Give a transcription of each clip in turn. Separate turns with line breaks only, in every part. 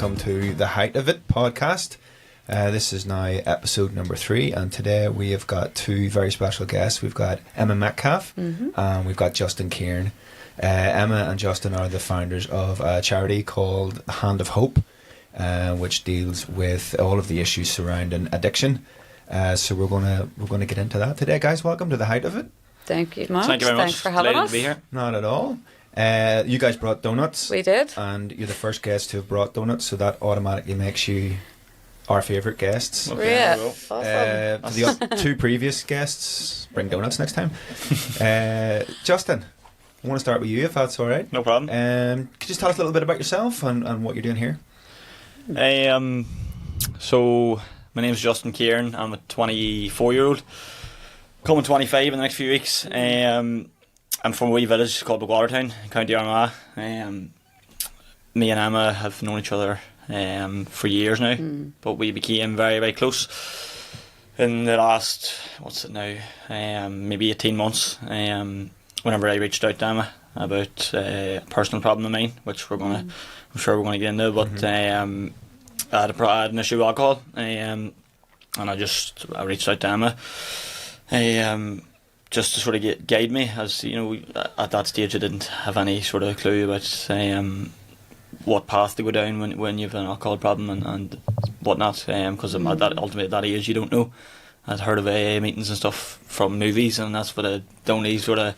welcome to the Height of It podcast. This is now episode number 3, and today we have got two very special guests. We've got Emma Metcalfe and we've got Justin Kieran. Emma and Justin are the founders of a charity called Hand of Hope, which deals with all of the issues surrounding addiction. So we're gonna get into that today, guys. Welcome to the Height of It.
Thank you, Mark.
Thank you very much.
Thanks for having us.
To be here.
Not at all. You guys brought donuts.
We did.
And you're the first guest to have brought donuts, so that automatically makes you our favourite guests.
Okay,
Yeah.
well.
Awesome.
The two previous guests, bring donuts next time. Justin, I want to start with you, if that's all right.
No problem.
Could you just tell us a little bit about yourself and what you're doing here?
So my name's Justin Kieran. I'm a 24-year-old, coming 25 in the next few weeks. I'm from a wee village called Watertown, County Armagh. Me and Emma have known each other for years now, but we became very, very close in the last, maybe 18 months, whenever I reached out to Emma about a personal problem of mine, which I'm sure we're going to get into, but I had an issue with alcohol, and I reached out to Emma just to sort of guide me, as you know, at that stage I didn't have any sort of clue about what path to go down when you have an alcohol problem and whatnot, because ultimately at that age you don't know. I'd heard of AA meetings and stuff from movies, and that's what the only sort of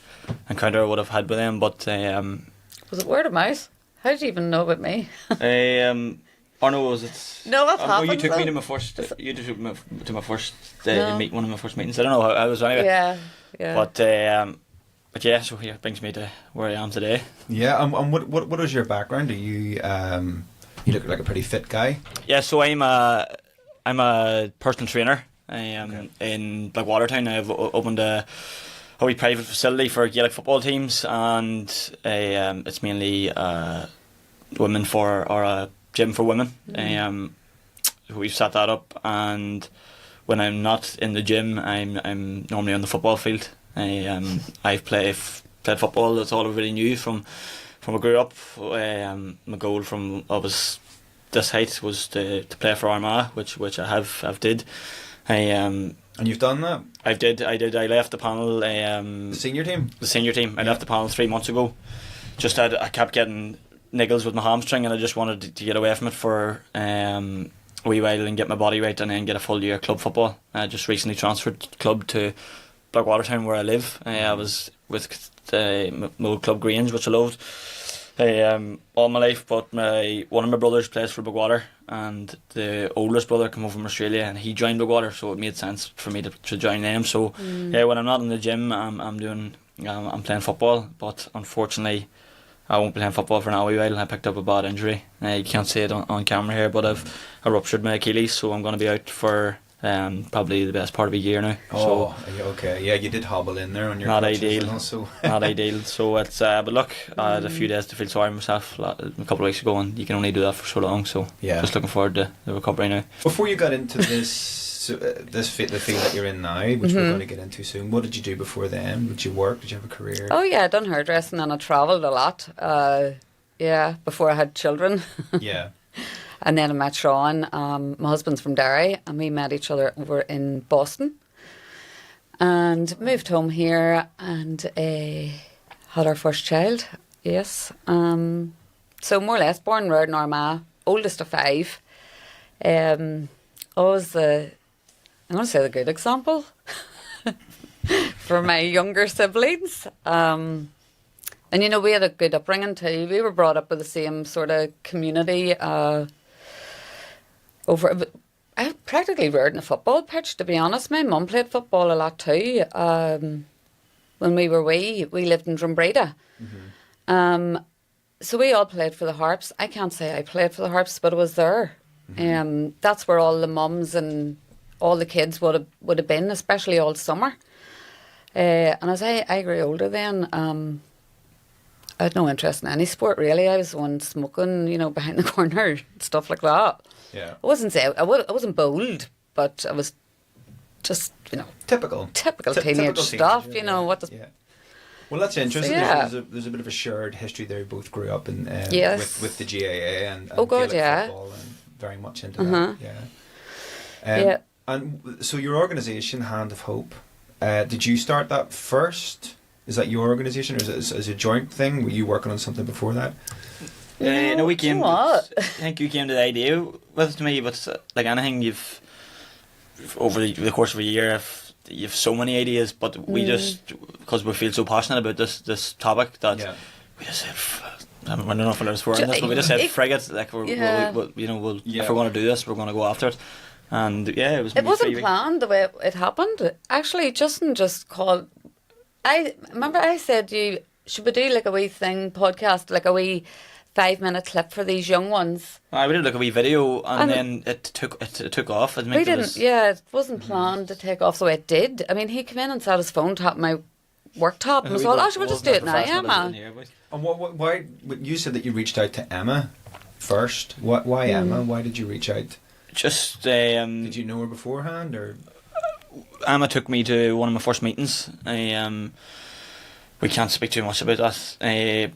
encounter I would have had with them. But
was it word of mouth? How did you even know about me?
Or no, was it?
No, that happened.
You took me to my first. You took me to my first one of my first meetings. I don't know how I was anyway.
Yeah.
But yeah, so here it brings me to where I am today.
Yeah, and what is your background? Do you you look like a pretty fit guy?
Yeah, so I'm a personal trainer. In Watertown. I've opened a wee private facility for Gaelic football teams, and it's mainly a gym for women. We've set that up, and when I'm not in the gym, I'm normally on the football field. I've played football. That's all I really knew from I grew up. My goal from I was this height was to play for Armagh, which I have did.
And you've done that?
I did. I left the panel.
The senior team?
The senior team. I left the panel 3 months ago. I kept getting niggles with my hamstring, and I just wanted to get away from it for a wee while and get my body right, and then get a full year club football. I just recently transferred club to Watertown, where I live. I was with my old club Greens, which I loved all my life, but one of my brothers plays for Bigwater, and the oldest brother came over from Australia and he joined Bigwater, so it made sense for me to join them. So when I'm not in the gym, I'm playing football, but unfortunately I won't be playing football for a wee while. I picked up a bad injury. You can't see it on camera here, but I ruptured my Achilles, so I'm going to be out for probably the best part of a year now.
Oh, so, okay. Yeah, you did hobble in there on your
not ideal. Not ideal. So it's but look, I had a few days to feel sorry for myself a couple of weeks ago, and you can only do that for so long. So just looking forward to the recovery now.
Before you got into this the field that you're in now, which we're going to get into soon, what did you do before then? Did you work? Did you have a career?
Oh yeah, I done hairdressing and I travelled a lot. Before I had children.
Yeah.
And then I met Sean. My husband's from Derry, and we met each other over in Boston. And moved home here and had our first child. Yes. So more or less born and reared in Armagh, oldest of 5. Always I'm going to say the good example for my younger siblings. And you know, we had a good upbringing too. We were brought up with the same sort of community. I practically reared in a football pitch, to be honest. My mum played football a lot too. When we were we lived in Drumbreda. So we all played for the Harps. I can't say I played for the Harps, but I was there. That's where all the mums and all the kids would have been, especially all summer. And as I grew older then, I had no interest in any sport really. I was the one smoking, you know, behind the corner, stuff like that.
Yeah.
I wasn't bold, but I was just, you know,
typical
teenage stuff. You know what?
Well, that's interesting.
Yeah.
There's a bit of a shared history there. You both grew up in
Yes.
with the GAA and
Oh, God,
Gaelic
yeah.
football and very much into
Uh-huh.
that. Yeah.
Yeah.
And so your organisation, Hand of Hope, did you start that first? Is that your organisation, or is it a joint thing? Were you working on something before that?
No, we
do you
came.
know what?
I think you came to the idea with it to me, but like anything, you've over the course of a year, you've so many ideas, but we just, because we feel so passionate about this topic, that we just said, I don't know if I'll swear on this, but we just said, frig it, like if we're going to do this, we're going to go after it. And yeah, it
wasn't planned the way it happened. Actually, Justin just called. I remember I said to you, should we do like a wee thing podcast, like a wee 5-minute clip for these young ones?
We did like a wee video, and then it took off.
It wasn't planned to take off, so it did. I mean, he came in and sat his phone top my worktop and was all, should we just do it now, Emma?
And why? You said that you reached out to Emma first. Why Emma? Why did you reach out?
Just
did you know her beforehand, or?
Emma took me to one of my first meetings. We can't speak too much about that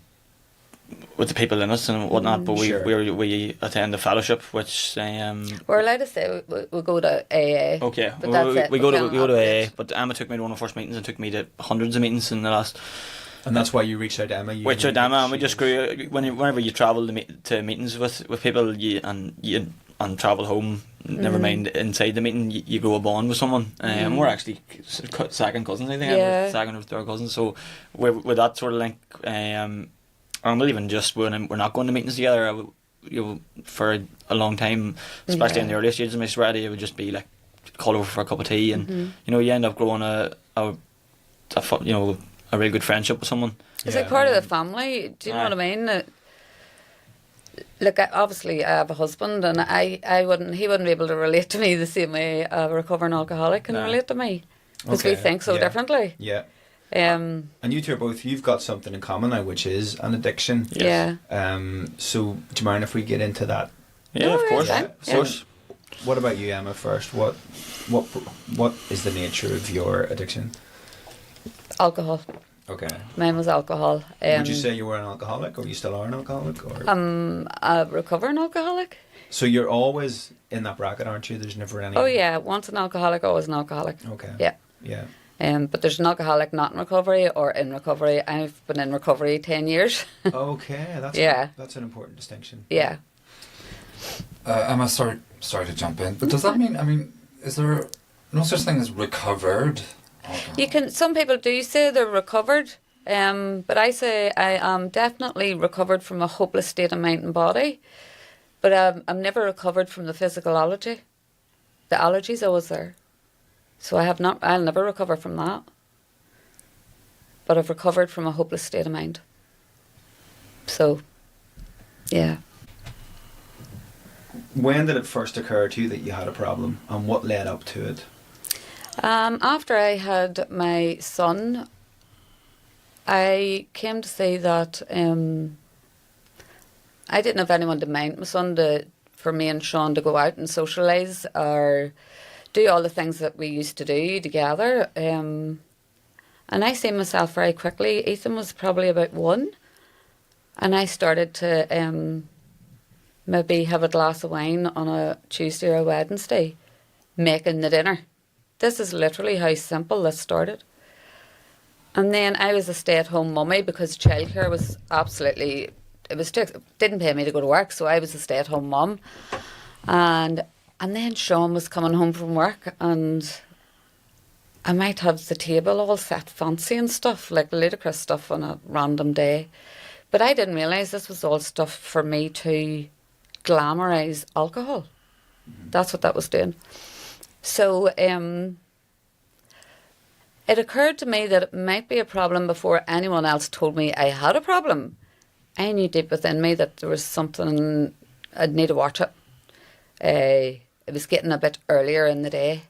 with the people in it and whatnot, but we attend the fellowship, which
we're allowed to say we go to AA.
Okay,
but that's it.
We go to AA. But Emma took me to one of the first meetings and took me to hundreds of meetings in the last.
And that's why you reached out to Emma.
And we just grew. Whenever you travel to meetings with people, and travel home, never mind inside the meeting, you grow a bond with someone. We're actually second cousins, I think.
Yeah.
Second or third cousins. So with that sort of link, and we'll even just when we're not going to meetings together, for a long time, especially in the early stages of my sobriety, it would just be like call over for a cup of tea, and you end up growing a really good friendship with someone.
It's like part of the family. Do you know what I mean? Look, obviously I have a husband, and he wouldn't be able to relate to me the same way a recovering alcoholic can relate to me, because we think so differently.
Yeah.
And
you two are both, you've got something in common now, which is an addiction.
Yes.
Yeah. So do you mind if we get into that?
Yeah, of course.
Yeah.
Of course.
What about you, Emma, first? What is the nature of your addiction?
Alcohol.
Okay.
Mine was alcohol.
Would you say you were an alcoholic, or you still are an alcoholic? Or?
A recovering alcoholic.
So you're always in that bracket, aren't you? There's never any...
Oh yeah, once an alcoholic, always an alcoholic.
Okay.
Yeah.
Yeah.
But there's an alcoholic not in recovery or in recovery. I've been in recovery 10 years.
Okay, that's an important distinction.
Yeah.
Emma, sorry to jump in, but does that mean, is there no such thing as recovered alcohol?
Some people do say they're recovered, but I say I am definitely recovered from a hopeless state of mind and body, but I'm never recovered from the physiology. The allergies always there. So I'll never recover from that. But I've recovered from a hopeless state of mind. So, yeah.
When did it first occur to you that you had a problem, and what led up to it?
After I had my son, I came to see that I didn't have anyone to mind my son for me and Sean to go out and socialise or do all the things that we used to do together. And I seen myself very quickly. Ethan was probably about 1, and I started to maybe have a glass of wine on a Tuesday or a Wednesday, making the dinner. This is literally how simple this started. And then I was a stay-at-home mummy because childcare was absolutely... didn't pay me to go to work, so I was a stay-at-home mum. And then Sean was coming home from work, and I might have the table all set fancy and stuff, like ludicrous stuff on a random day. But I didn't realise this was all stuff for me to glamorise alcohol. That's what that was doing. So it occurred to me that it might be a problem before anyone else told me I had a problem. I knew deep within me that there was something, I'd need to watch it. It was getting a bit earlier in the day.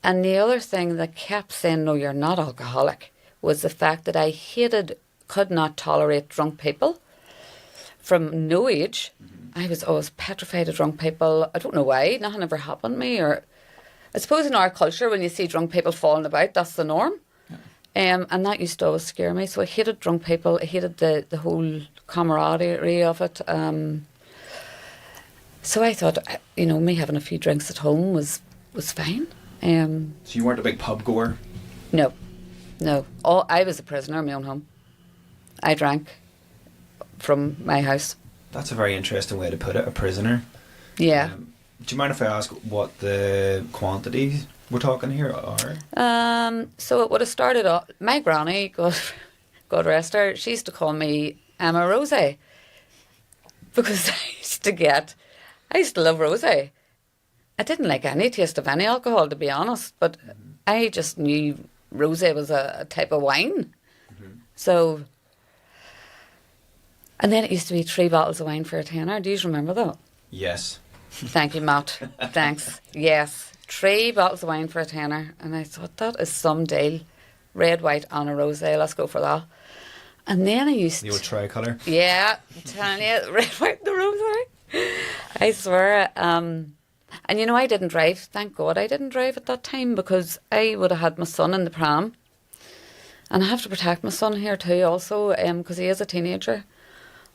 And the other thing that kept saying, no, you're not alcoholic, was the fact that I could not tolerate drunk people from no age. I was always petrified of drunk people. I don't know why. Nothing ever happened to me. Or I suppose in our culture, when you see drunk people falling about, that's the norm. And that used to always scare me. So I hated drunk people. I hated the whole camaraderie of it. So I thought, me having a few drinks at home was fine.
So you weren't a big pub goer?
No. I was a prisoner in my own home. I drank from my house.
That's a very interesting way to put it, a prisoner.
Yeah.
Do you mind if I ask what the quantities we're talking here are?
So it would have started off, my granny, God rest her, she used to call me Emma Rosé, because I used to love rosé. I didn't like any taste of any alcohol, to be honest, but I just knew rosé was a type of wine. So, and then it used to be 3 bottles of wine for a tenner. Do you remember that?
Yes.
Thank you, Matt. Thanks. Yes. 3 bottles of wine for a tenner. And I thought, that is some deal. Red, white, and a rosé. Let's go for that. And then I used
the old tricolour.
Yeah, I'm telling you, red, white, and the rosé. I swear. And I didn't drive. Thank God I didn't drive at that time, because I would have had my son in the pram. And I have to protect my son here too also, because he is a teenager.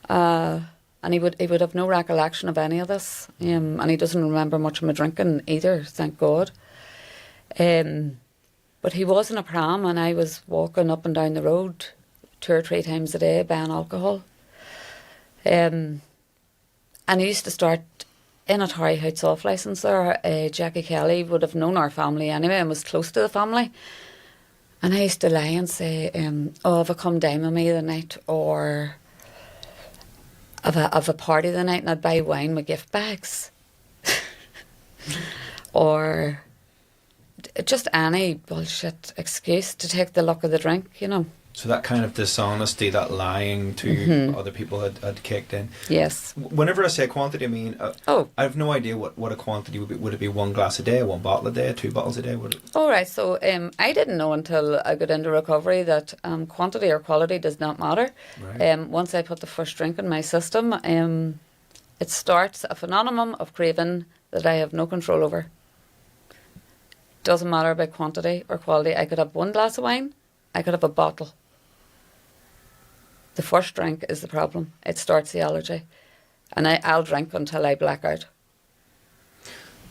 And he would have no recollection of any of this. And he doesn't remember much of my drinking either, thank God. But he was in a pram, and I was walking up and down the road 2 or 3 times a day buying alcohol. And I used to start in a Tory House off licence there. Jackie Kelly would have known our family anyway and was close to the family. And I used to lie and say, have a come down with me the night, or of a party the night, and I'd buy wine with gift bags. Or just any bullshit excuse to take the luck of the drink,
So that kind of dishonesty, that lying to other people had kicked in.
Yes.
Whenever I say quantity, I mean, I have no idea what a quantity would be. Would it be 1 glass a day, 1 bottle a day, 2 bottles a day?
All right, so I didn't know until I got into recovery that quantity or quality does not matter.
Right.
Once I put the first drink in my system, it starts a phenomenon of craving that I have no control over. Doesn't matter about quantity or quality. I could have 1 glass of wine, I could have a bottle. The first drink is the problem. It starts the allergy. And I'll drink until I black out.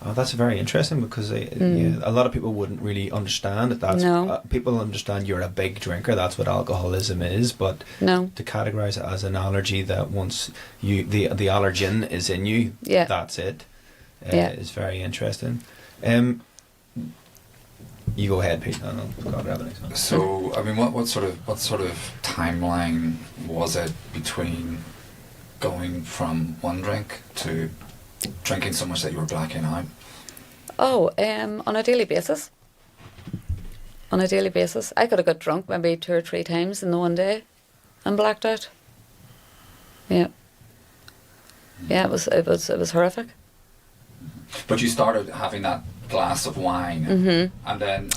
Oh, that's very interesting, because a lot of people wouldn't really understand that. People understand you're a big drinker, that's what alcoholism is, but to categorise it as an allergy, that once the allergen is in you, that's it, is very interesting. You go ahead, Pete.
So, I mean, what sort of timeline was it between going from 1 drink to drinking so much that you were blacking out?
Oh, on a daily basis. On a daily basis, I could have got drunk maybe 2 or 3 times in the one day, and blacked out. Yeah. Yeah, it was horrific.
But you started having that glass of wine, and then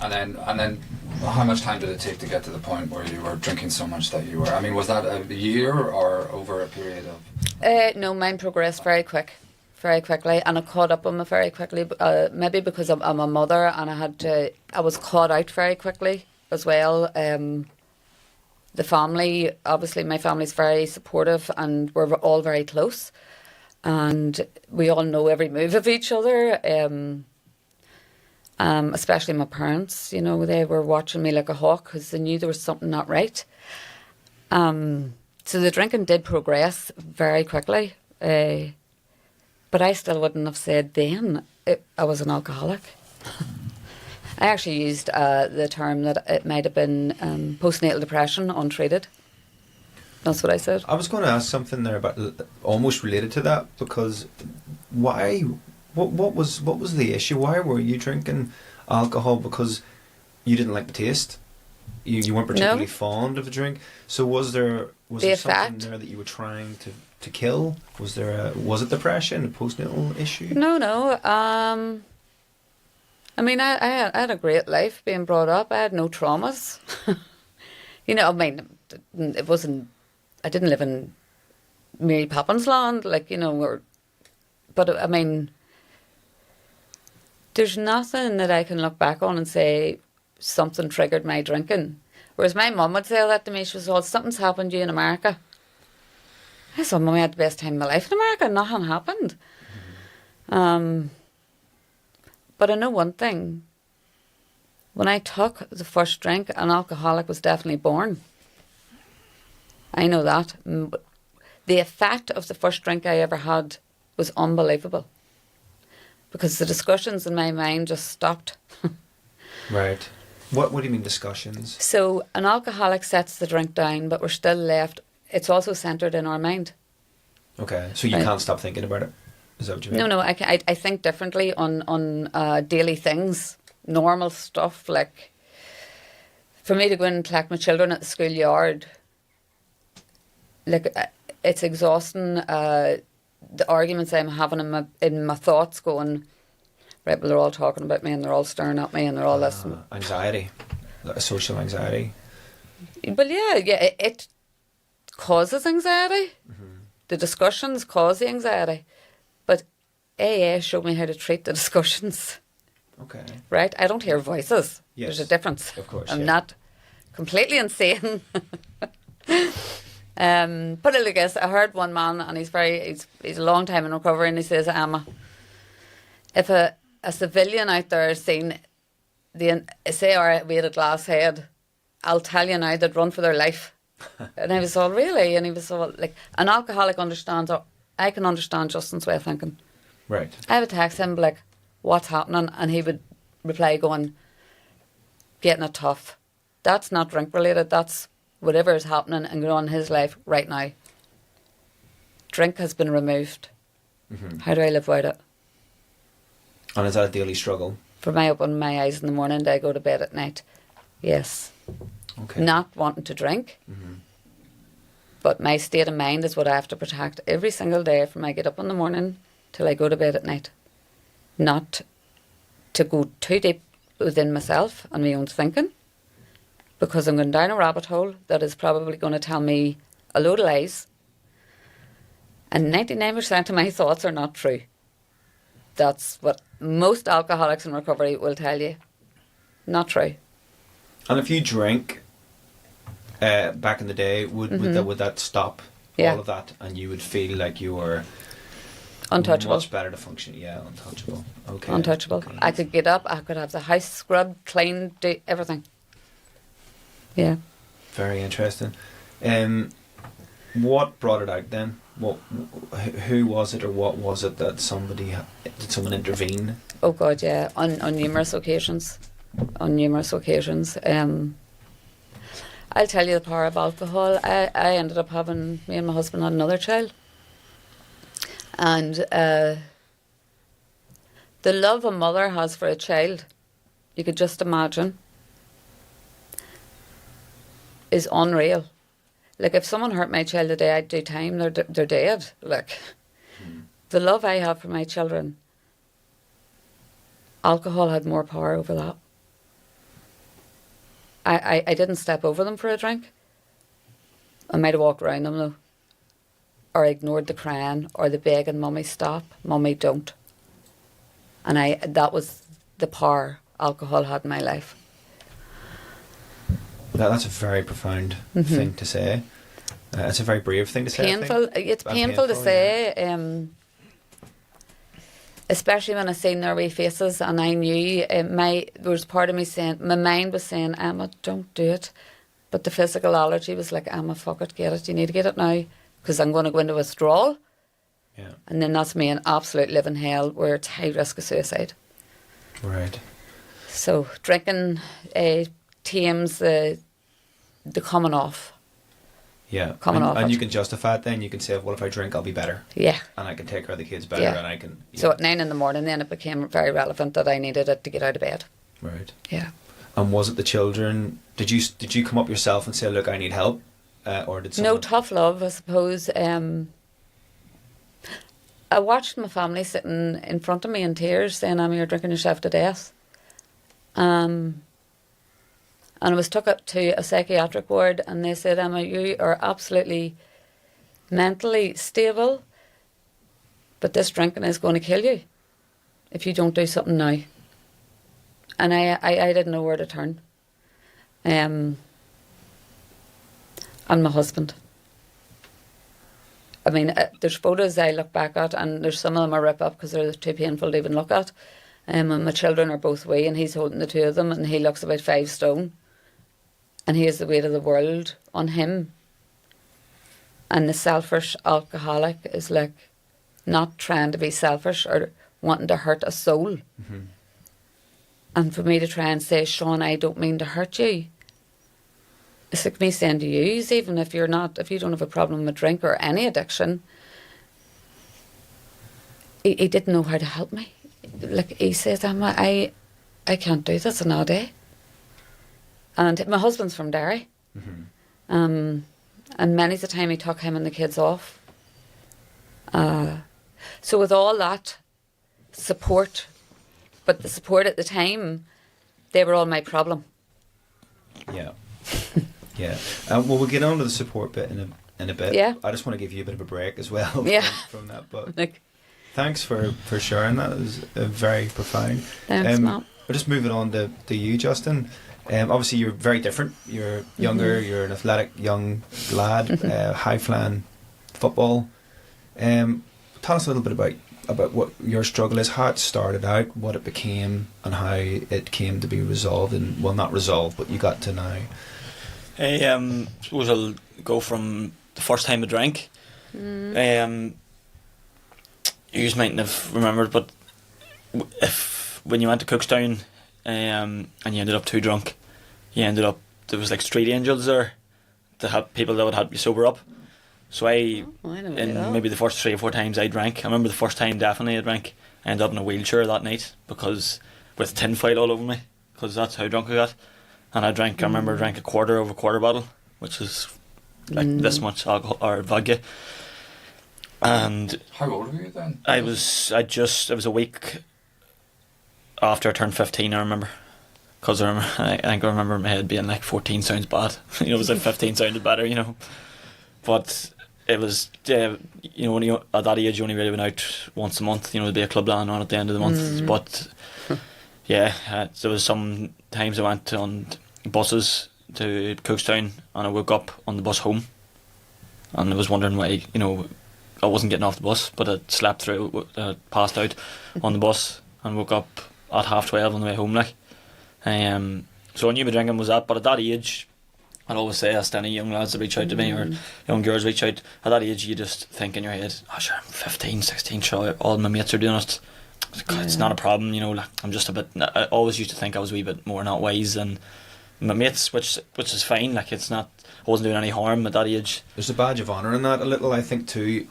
how much time did it take to get to the point where you were drinking so much that you were? I mean, was that a year or over a period of?
No, mine progressed very quickly, and I caught up on me very quickly. Maybe because I'm a mother, and I was caught out very quickly as well. The family, obviously, my family's very supportive, and we're all very close, and we all know every move of each other. Especially my parents, they were watching me like a hawk, because they knew there was something not right. So the drinking did progress very quickly, but I still wouldn't have said then I was an alcoholic. I actually used the term that it might have been postnatal depression untreated. That's what I said.
I was going to ask something there about almost related to that, because why? What was the issue? Why were you drinking alcohol? Because you didn't like the taste? You weren't particularly fond of the drink? So was there something there that you were trying to kill? Was it depression, a postnatal issue?
No. I mean, I had a great life being brought up. I had no traumas. I mean, it wasn't... I didn't live in Mary Poppins land, but I mean... There's nothing that I can look back on and say something triggered my drinking. Whereas my mum would say that to me. She was all, something's happened to you in America. I said, Mummy, I had the best time of my life in America. Nothing happened. But I know one thing. When I took the first drink, an alcoholic was definitely born. I know that. The effect of the first drink I ever had was unbelievable. Because the discussions in my mind just stopped.
Right. What do you mean discussions?
So an alcoholic sets the drink down, but we're still left. It's also centred in our mind.
Okay, so you
Right.
can't stop thinking about it. Is that what you mean?
No, I think differently on daily things, normal stuff. Like for me to go in and collect my children at the schoolyard, like it's exhausting. The arguments I'm having in my thoughts, going, right, well, they're all talking about me and they're all staring at me and they're all this.
Anxiety, social anxiety.
But yeah, it causes anxiety. The discussions cause the anxiety. But AA showed me how to treat the discussions.
Okay.
Right? I don't hear voices.
Yes.
There's a difference.
Of course,
I'm
yeah.
not completely insane. But look, I heard one man, and he's a long time in recovery, and he says, Emma, if a civilian out there has seen say, all right, we had a glass head, I'll tell you now, they'd run for their life. And I was all, really? And he was all, like, an alcoholic understands, or I can understand Justin's way of thinking.
Right.
I would text him, like, what's happening? And he would reply going, getting it tough. That's not drink related, that's whatever is happening and going on in his life right now. Drink has been removed. How do I live without it?
And is that a daily struggle?
From I open my eyes in the morning, do I go to bed at night? Yes.
Okay.
Not wanting to drink. But my state of mind is what I have to protect every single day from I get up in the morning till I go to bed at night. Not to go too deep within myself and my own thinking, because I'm going down a rabbit hole that is probably going to tell me a load of lies. And 99% of my thoughts are not true. That's what most alcoholics in recovery will tell you. Not true.
And if you drink, back in the day, would that stop
Yeah.
all of that, and you would feel like you were
Untouchable.
much better to function? Yeah, untouchable. Okay.
Untouchable.
Okay.
I could get up, I could have the house scrubbed, cleaned, do everything. Yeah.
Very interesting. What brought it out then? Who was it, or what was it that did someone intervene?
Oh God, yeah. On numerous occasions. On numerous occasions. I'll tell you the power of alcohol. I ended up having, me and my husband had another child. And the love a mother has for a child, you could just imagine, is unreal. Like, if someone hurt my child today, I'd do time, they're dead. Like, the love I have for my children, alcohol had more power over that. I didn't step over them for a drink. I might have walked around them though. Or ignored the crying or the begging, Mummy, stop, Mummy, don't. And that was the power alcohol had in my life.
That's a very profound thing to say. It's a very brave thing to say.
Painful. It's painful to say. Especially when I seen their wee faces, and I knew there was part of me saying, my mind was saying, Emma, don't do it. But the physical allergy was like, Emma, fuck it, get it. You need to get it now, because I'm going to go into withdrawal.
Yeah.
And then that's me in absolute living hell, where it's high risk of suicide.
Right.
So drinking tames the coming off.
Yeah.
Coming off
and
it.
you can justify it then. You can say, well, if I drink, I'll be better.
Yeah.
And I can take care of the kids better,
Yeah.
and I can... Yeah.
So at 9 a.m, then it became very relevant that I needed it to get out of bed.
Right.
Yeah.
And was it the children? Did you come up yourself and say, look, I need help? Or did someone...
No, tough love, I suppose. I watched my family sitting in front of me in tears saying, Emma, you're drinking yourself to death. And I was took up to a psychiatric ward, and they said, Emma, you are absolutely mentally stable, but this drinking is going to kill you if you don't do something now. And I didn't know where to turn. and my husband. I mean, there's photos I look back at, and there's some of them I rip up because they're too painful to even look at. And my children are both wee, and he's holding the two of them, and he looks about 5 stone. And he has the weight of the world on him. And the selfish alcoholic is like not trying to be selfish or wanting to hurt a soul.
Mm-hmm.
And for me to try and say, Sean, I don't mean to hurt you. It's like me saying to you, even if you don't have a problem with drink or any addiction, he didn't know how to help me. Like he says, Emma, I can't do this another day. And my husband's from Derry.
Mm-hmm.
And many's the time he took him and the kids off. So with all that support, but the support at the time, they were all my problem.
Yeah. Yeah. Well, we'll get on to the support bit in a bit.
Yeah.
I just want to give you a bit of a break as well
Yeah.
from that. But
Like,
thanks for sharing that. It was very profound.
thanks, Mom.
We'll just move it on to you, Justin. Obviously, you're very different. You're younger.
Mm-hmm.
You're an athletic young lad. High flying football. Tell us a little bit about what your struggle is, how it started out, what it became, and how it came to be resolved. And well, not resolved, but you got to now.
I suppose I'll go from the first time I drank. You mightn't have remembered, but when you went to Cookstown and you ended up too drunk, there was like street angels there to help people that would help you sober up. So
I know about that.
maybe the first 3 or 4 times I drank, I remember the first time definitely I drank, I ended up in a wheelchair that night because with tinfoil all over me, because that's how drunk I got. And I remember I drank a quarter of a quarter bottle, which is like this much alcohol or vodka. And
How old were you then?
it was a week after I turned 15, I remember. Because I think I remember my head being like 14 sounds bad. It was like 15 sounded better, But it was, when at that age you only really went out once a month, there'd be a club land on at the end of the month. But yeah, there was some times I went on buses to Cookstown and I woke up on the bus home and I was wondering why, I wasn't getting off the bus, but I slept through, passed out on the bus and woke up at 12:30 on the way home, like. So I knew my drinking was that, but at that age, I'd always say, ask any young lads that reach out to me or young girls reach out, at that age you just think in your head, oh sure, I'm 15, 16, sure, all my mates are doing it. It's not a problem, like I'm just a bit, I always used to think I was a wee bit more not wise than my mates, which is fine, like it's not, I wasn't doing any harm at that age.
There's a badge of honour in that a little, I think too.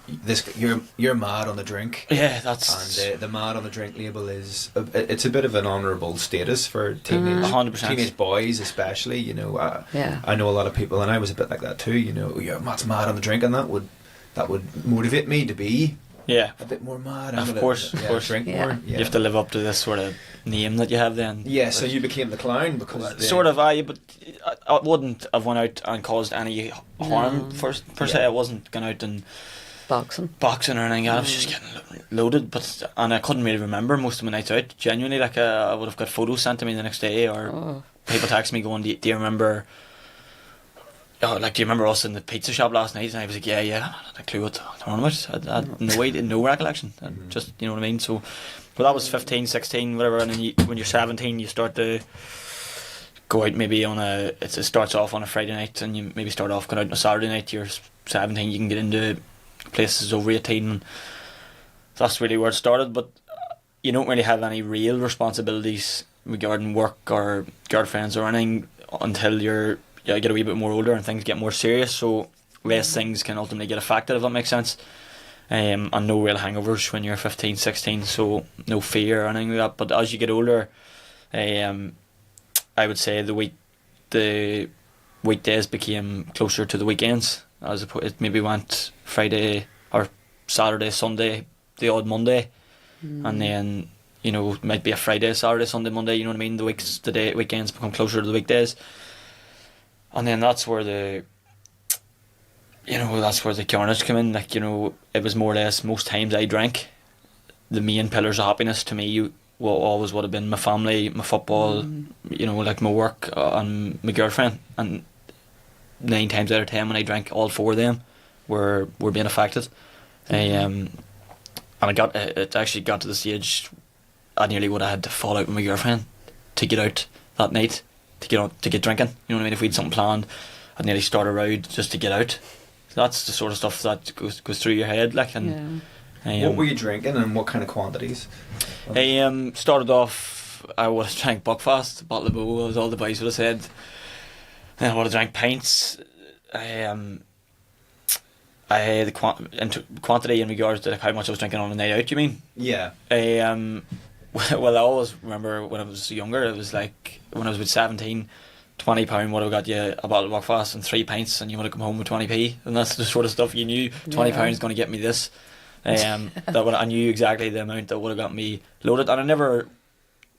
You're mad on the drink.
Yeah, that's...
And the mad on the drink label it's a bit of an honourable status for teenage
100%.
Teenage boys especially,
Yeah.
I know a lot of people, and I was a bit like that too, yeah, Matt's mad on the drink, and that would motivate me to be a bit more mad.
Of course.
Drink
Yeah.
more.
You have to live up to this sort of name that you have then.
Yeah, so you became the clown because...
Sort of, but I wouldn't have went out and caused any harm per se. I wasn't going out and
Boxing.
or anything. I was just getting loaded, and I couldn't really remember most of my nights out. Genuinely, like I would have got photos sent to me the next day, or people text me going, "Do you remember? Do you remember us in the pizza shop last night?" And I was like, "Yeah, I had a clue what they're on about. I had no recollection. Just, you know what I mean." So, well, that was 15, 16, whatever. And then when you're 17, you start to go out maybe on it starts off on a Friday night, and you maybe start off going out on a Saturday night. You're 17, you can get into places over 18. And that's really where it started. But you don't really have any real responsibilities regarding work or girlfriends or anything until you get a wee bit more older and things get more serious, so less things can ultimately get affected, if that makes sense. And no real hangovers when you're 15, 16, so no fear or anything like that. But as you get older, I would say the weekdays became closer to the weekends, as it maybe went Friday or Saturday, Sunday, the odd Monday, and then it might be a Friday, Saturday, Sunday, Monday. You know what I mean? The weekends become closer to the weekdays. And then that's where the carnage came in. Like, it was more or less, most times I drank, the main pillars of happiness to me always would have been my family, my football, like my work and my girlfriend. And 9 times out of 10 when I drank, all 4 of them were being affected. And it actually got to the stage I nearly would have had to fall out with my girlfriend to get out that night, to get drinking. You know what I mean? If we'd something planned, I'd nearly start a road just to get out. So that's the sort of stuff that goes through your head, like. And
what were you drinking, and what kind of quantities?
I started off, I would have drank Buckfast, a bottle of Bow, as all the boys would have said. Then I would have drank pints. I had the quantity in regards to how much I was drinking on a night out, you mean?
Yeah.
Well, I always remember when I was younger, it was like when I was about 17, £20 would have got you a bottle of Buckfast and 3 pints, and you would have come home with 20p, and that's the sort of stuff you knew. £20 is going to get me this. I knew exactly the amount that would have got me loaded, and I never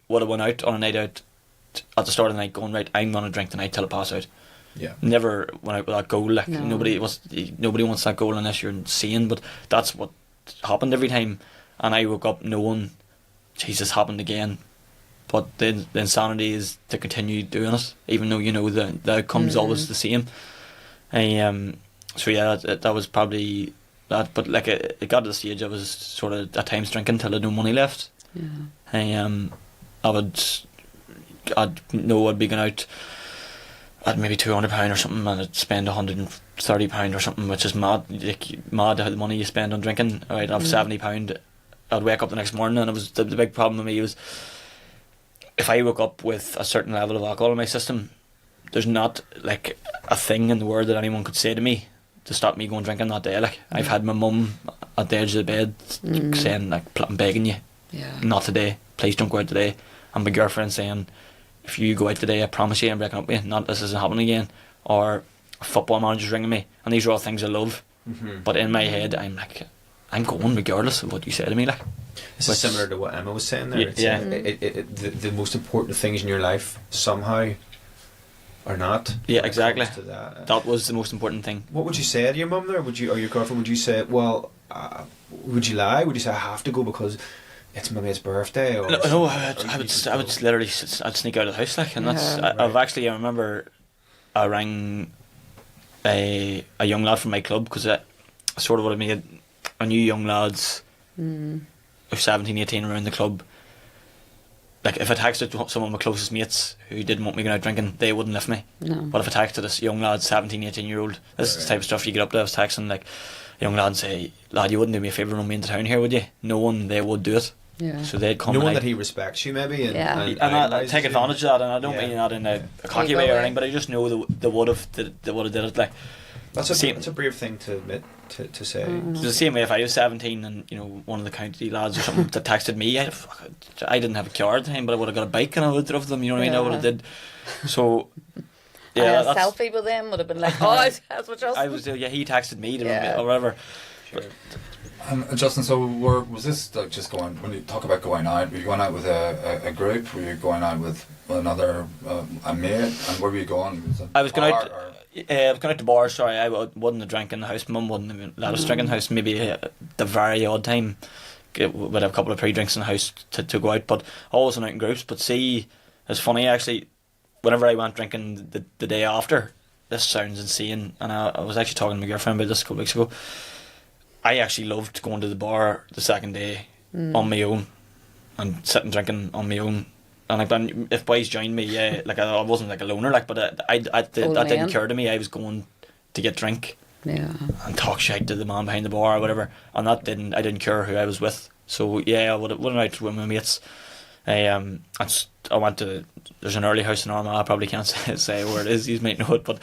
would have went out on a night out at the start of the night going, right, I'm going to drink tonight till I pass out.
Yeah.
Never went out with that goal. Like nobody wants that goal unless you're insane. But that's what happened every time, and I woke up knowing, Jesus, happened again. But the insanity is to continue doing it, even though you know the outcome's always the same. So yeah, that was probably that. But like it got to the stage I was sort of at times drinking till I had no money left. Yeah. I'd know I'd be going out at maybe £200 or something, and I'd spend £130 or something, which is mad. Like, mad how the money you spend on drinking. I'd have £70. I'd wake up the next morning, and it was the big problem with me was if I woke up with a certain level of alcohol in my system, there's not like a thing in the world that anyone could say to me to stop me going drinking that day. Like I've had my mum at the edge of the bed saying, like, I'm begging you, not today, please don't go out today. And my girlfriend saying, if you go out today, I promise you I'm breaking up with you, not this isn't happening again. Or a football manager's ringing me, and these are all things I love. But in my head I'm like, I'm going regardless of what you say to me. Like,
this is similar to what Emma was saying there. The most important things in your life somehow are not.
Yeah, exactly.
That
was the most important thing.
What would you say to your mum there? Or your girlfriend? Would you say, well, would you lie? Would you say, I have to go because it's my mate's birthday? Or
no, I would literally I'd sneak out of the house, like, and that's I remember I rang a young lad from my club, because I sort of would have made I knew young lads of 17, 18 around the club. Like, if I texted some of my closest mates who didn't want me going out drinking, they wouldn't lift me. No. But if I texted this young lad, 17, 18 year old, this is the type of stuff you get up to. I was texting like a young lad and say, lad, you wouldn't do me a favour and run me into town here, would you? Knowing they would do it. Yeah. So they'd come.
Knowing that he respects you, maybe, and
I take advantage of that, and I don't mean that in a cocky way or anything, but I just know they would have did it. Like, that's a brave thing to admit, to say. It's the same way if I was 17 and, you know, one of the county lads or something that texted me, I didn't have a car at the time, but I would have got a bike and I would have drove them. You know what I mean? I would have did. So.
Yeah, a selfie with them would have been like, oh, that's what Justin.
I was, he texted me to or whatever.
Sure.
Justin, so was this like just going, when you talk about going out, were you going out with a group? Were you going out with another a mate? And where were you going?
I was going out. I was going out to bars. Sorry, I wouldn't have drank in the house. Mum wouldn't have let us drink in the house. Maybe the very odd time we'd have a couple of pre-drinks in the house to go out, but always went out in groups. But see, it's funny actually. Whenever I went drinking the day after, this sounds insane, and I was actually talking to my girlfriend about this a couple of weeks ago. I actually loved going to the bar the second day on my own and sitting drinking on my own. And like, then if boys joined me, like I wasn't like a loner, like, but that didn't occur to me. I was going to get drink, and talk shit to the man behind the bar or whatever, and I didn't care who I was with. So I went out with my mates. I went to, there's an early house in Armagh. I probably can't say where it is. You might know it, but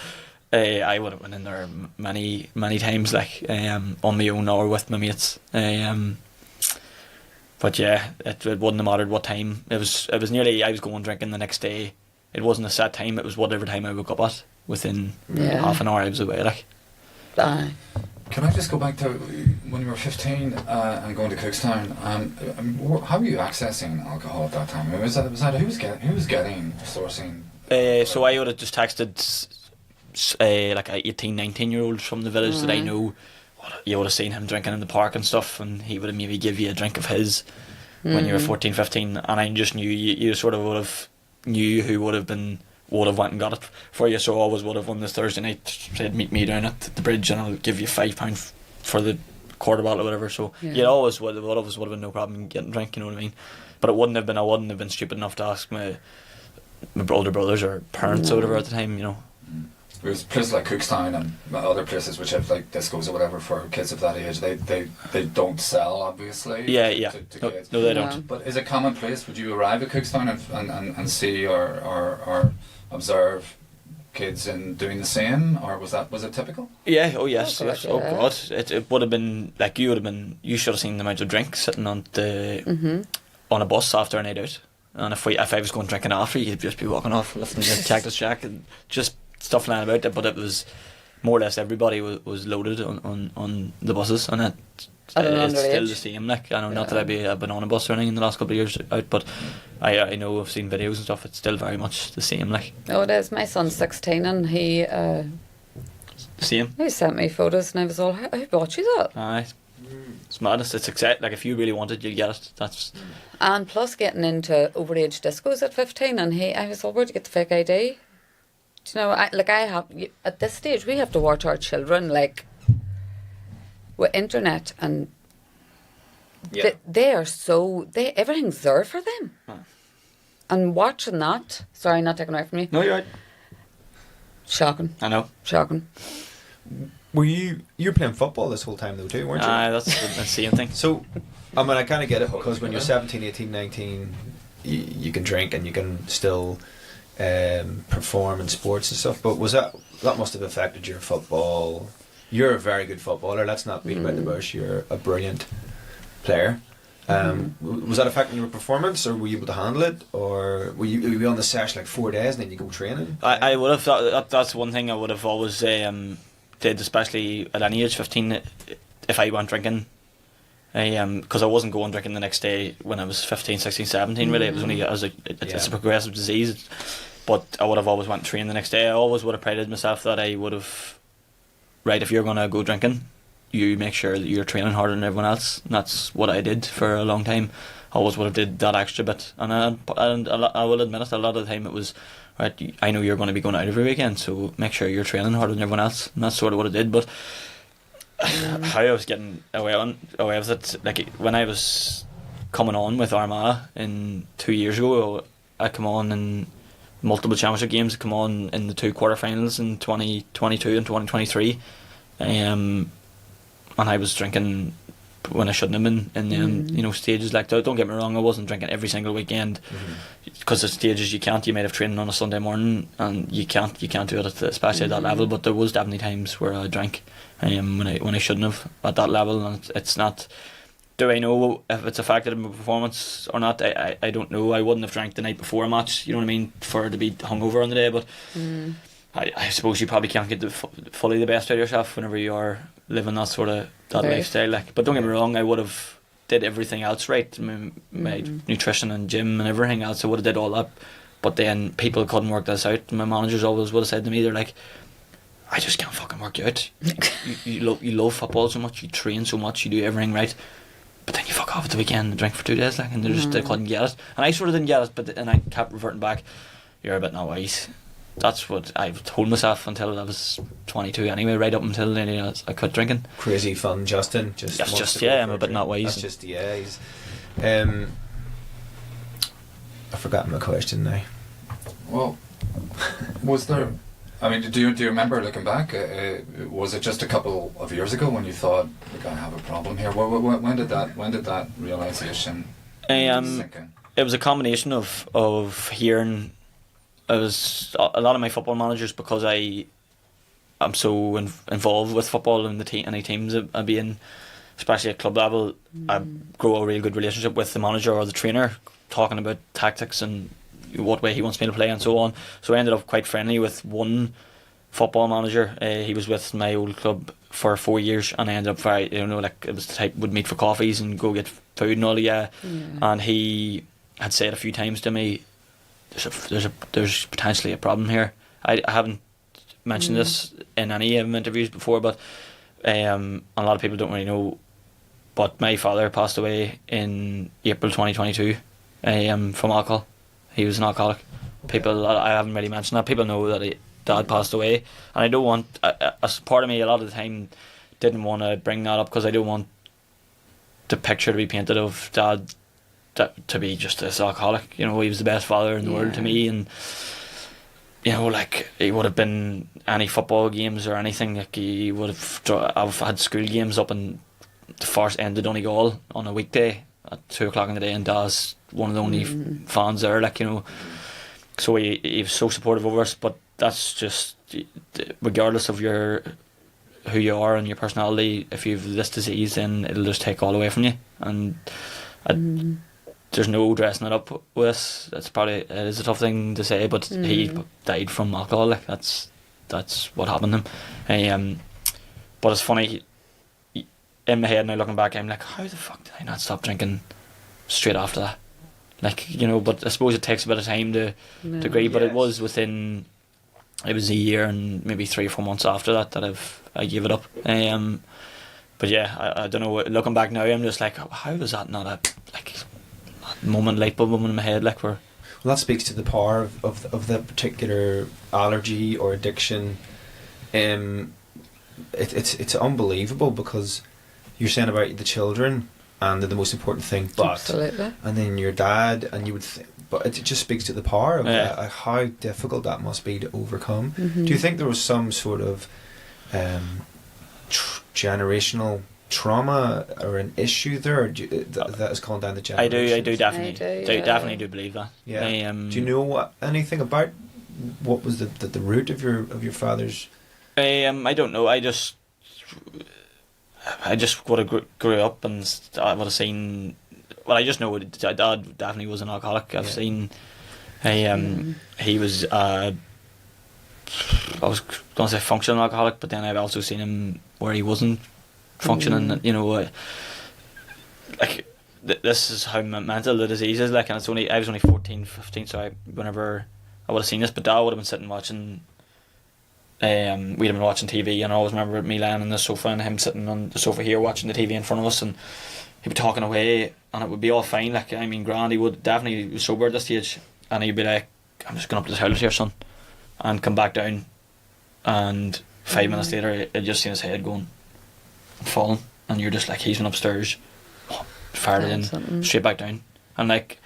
I would have went in there many times, like on my own or with my mates. But yeah, it wouldn't have mattered what time. It was nearly, I was going drinking the next day. It wasn't a set time. It was whatever time I woke up at. Within half an hour, I was away. Like.
Can I just go back to when you were 15 and going to Cookstown? How were you accessing alcohol at that time? I mean, was that who was getting sourcing?
So I would have just texted like a 18, 19 year old from the village that I know. You would have seen him drinking in the park and stuff, and he would have maybe give you a drink of his when you were 14, 15, and I just knew you sort of would have knew who would have been would have went and got it for you. So I always would have on this Thursday night said meet me down at the bridge and I'll give you £5 for the quarter bottle or whatever. So yeah, always would have been no problem getting a drink. You know what I mean? But I wouldn't have been stupid enough to ask my older brothers or parents or whatever at the time. You know.
There's places like Cookstown and other places which have like discos or whatever for kids of that age. They don't sell, obviously.
Yeah.
To
No,
kids.
no, they don't.
But is it commonplace? Would you arrive at Cookstown and see or observe kids in doing the same, or was it typical?
Yeah. Oh yes.
Oh,
Yes.
God,
Oh
yeah.
God. It would have been like you should have seen the amount of drink sitting on the on a bus after a night out. And if I was going drinking after, you'd just be walking off, lifting the Cactus Jack and just stuff lying about it. But it was more or less everybody was loaded on the buses, and it's still the same. Like I know, not that I've been on a bus or anything in the last couple of years out, but I know I've seen videos and stuff. It's still very much the same. Like
Oh, it is. My son's 16 and he
same.
sent me photos and I was all, who bought you that?
Aye. It's madness. It's exciting. Like if you really wanted, you'd get it. That's
And plus getting into overage discos at 15 and I was all, where'd you get the fake ID? Do you know, at this stage we have to watch our children like with internet and they are so, everything's there for them. And watching that, sorry, not taking away from you.
no, you're right.
Shocking.
I know.
Shocking.
Were you were playing football this whole time though too, weren't you?
Aye, that's the same thing.
So, I mean, I kind of get it because when you're 17, 18, 19, you can drink and you can still perform in sports and stuff. But that must have affected your football? You're a very good footballer. Let's not beat about the bush. You're a brilliant player. Was that affecting your performance, or were you able to handle it, or were you on the sesh like 4 days and then you go training?
I would have thought that's one thing I would have always did, especially at any age, 15, if I went drinking. Because I wasn't going drinking the next day when I was 15, 16, 17 really. It was only it's a progressive disease, but I would have always went and trained the next day. I always would have prided myself that I would have, right, if you're going to go drinking, you make sure that you're training harder than everyone else. And that's what I did for a long time. I always would have did that extra bit, and I will admit it, a lot of the time it was, right, I know you're going to be going out every weekend, so make sure you're training harder than everyone else. And that's sort of what I did. But how I was getting away with it, like when I was coming on with Armagh in 2 years ago, I come on in multiple championship games. I come on in the 2 quarterfinals in 2022 and 2023, and I was drinking when I shouldn't have been in them stages like that. Don't get me wrong, I wasn't drinking every single weekend, because at stages you might have training on a Sunday morning and you can't do it especially at that level. But there was definitely times where I drank when I shouldn't have at that level, and it's not, do I know if it's affected my performance or not? I don't know. I wouldn't have drank the night before a match, you know what I mean, for to be hungover on the day, but I suppose you probably can't get fully the best out of yourself whenever you are living that sort of lifestyle. Like, but don't get me wrong, I would have did everything else right, my nutrition and gym and everything else. I would have did all that, but then people couldn't work this out. My managers always would have said to me, they're like, I just can't fucking work you out. You love football so much, you train so much, you do everything right, but then you fuck off at the weekend and drink for 2 days, like, and they couldn't get it. And I sort of didn't get it, and I kept reverting back, you're a bit not wise. That's what I've told myself until I was 22 anyway, right up until I quit drinking.
Crazy fun, Justin.
I'm a bit not wise.
That's just, he's... I've forgotten my question now.
Well, was there... I mean, do you remember looking back? Was it just a couple of years ago when you thought, "Look, I have a problem here"? When did that realization sink in?
It was a combination of hearing. It was a lot of my football managers, because I'm so involved with football and any teams I be in, especially at club level. I grow a real good relationship with the manager or the trainer, talking about tactics and what way he wants me to play and so on. So I ended up quite friendly with one football manager. He was with my old club for 4 years, and I ended up it was the type would meet for coffees and go get food and all. And he had said a few times to me, there's potentially a problem here. I haven't mentioned this in any of my interviews before, but a lot of people don't really know, but my father passed away in April 2022 from alcohol. He was an alcoholic. people, I haven't really mentioned that. People know that Dad passed away, and I don't want. As part of me, a lot of the time, didn't want to bring that up because I don't want the picture to be painted of Dad to be just this alcoholic. You know, he was the best father in the world to me, and you know, like he would have been any football games or anything. Like he would have. I've had school games up in the first end of Donegal on a weekday at 2 o'clock in the day, and Dad's one of the only fans there. Like, you know, so he was so supportive of us. But that's just, regardless of who you are and your personality, if you've this disease, then it'll just take all away from you. And there's no dressing it up with. It is a tough thing to say, but he died from alcohol. Like that's what happened to him. But it's funny, in my head now looking back, I'm like, how the fuck did I not stop drinking straight after that? Like, you know, but I suppose it takes a bit of time to grieve. But it was it was a year and maybe 3 or 4 months after that I gave it up. But yeah, I don't know. Looking back now, I'm just like, how was that not a light bulb moment in my head? Like,
well, that speaks to the power of that particular allergy or addiction. It's unbelievable, because you're saying about the children and they're the most important thing, but
absolutely.
And then your dad, and you would but it just speaks to the power of how difficult that must be to overcome. Do you think there was some sort of generational trauma or an issue there, or that has gone down the generations?
I do definitely do believe that.
Yeah. Do you know anything about what was the root of your father's?
I don't know. I just would have grew up and I would have seen. Well, I just know Dad definitely was an alcoholic. I've seen. He was. I was going to say functional alcoholic, but then I've also seen him where he wasn't functioning. You know, this is how mental the disease is. Like, and I was only 14, 15, so whenever I would have seen this, but Dad would have been sitting watching. We'd have been watching TV, and I always remember me lying on the sofa and him sitting on the sofa here watching the TV in front of us, and he'd be talking away, and it would be all fine. Like, I mean, grand, he would definitely be sober at this stage, and he'd be like, I'm just going up to the toilet here, son, and come back down, and 5 minutes later I'd just seen his head going and falling, and you're just like, he's been upstairs, fired it in, straight back down. And like,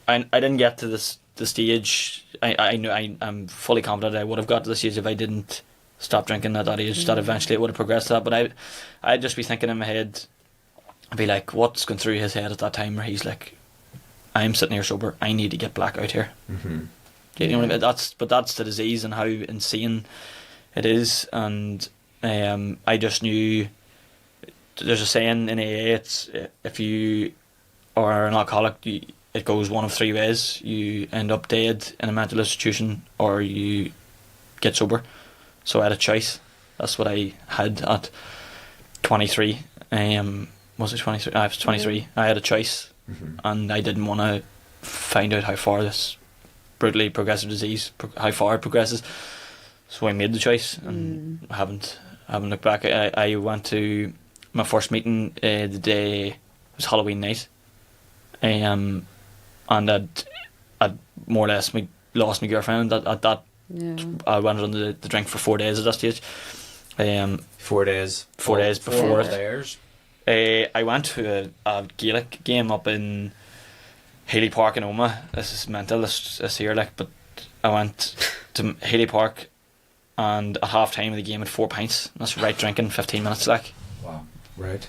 I didn't get to the stage. I know I'm fully confident I would have got to the stage if I didn't stop drinking at that age, that eventually it would have progressed to that. But I'd just be thinking in my head, I'd be like, what's going through his head at that time where he's like, I'm sitting here sober, I need to get black out here. You know what I mean? That's the disease and how insane it is. And I just knew, there's a saying in AA, it's if you are an alcoholic, it goes one of 3 ways. You end up dead in a mental institution, or you get sober. So I had a choice. That's what I had at 23. Was it 23? I was 23. I had a choice, and I didn't want to find out how far this brutally progressive disease, how far it progresses. So I made the choice, and I haven't looked back. I went to my first meeting the day, it was Halloween night, and I'd more or less lost my girlfriend at that. I went on the drink for 4 days at that stage.
4 days.
4 days before
it.
I went to a Gaelic game up in Healy Park in Omagh. This is mental, this here, like, but I went to Healy Park, and at half time of the game had 4 pints. That's right drinking, 15 minutes, like.
Wow.
Right.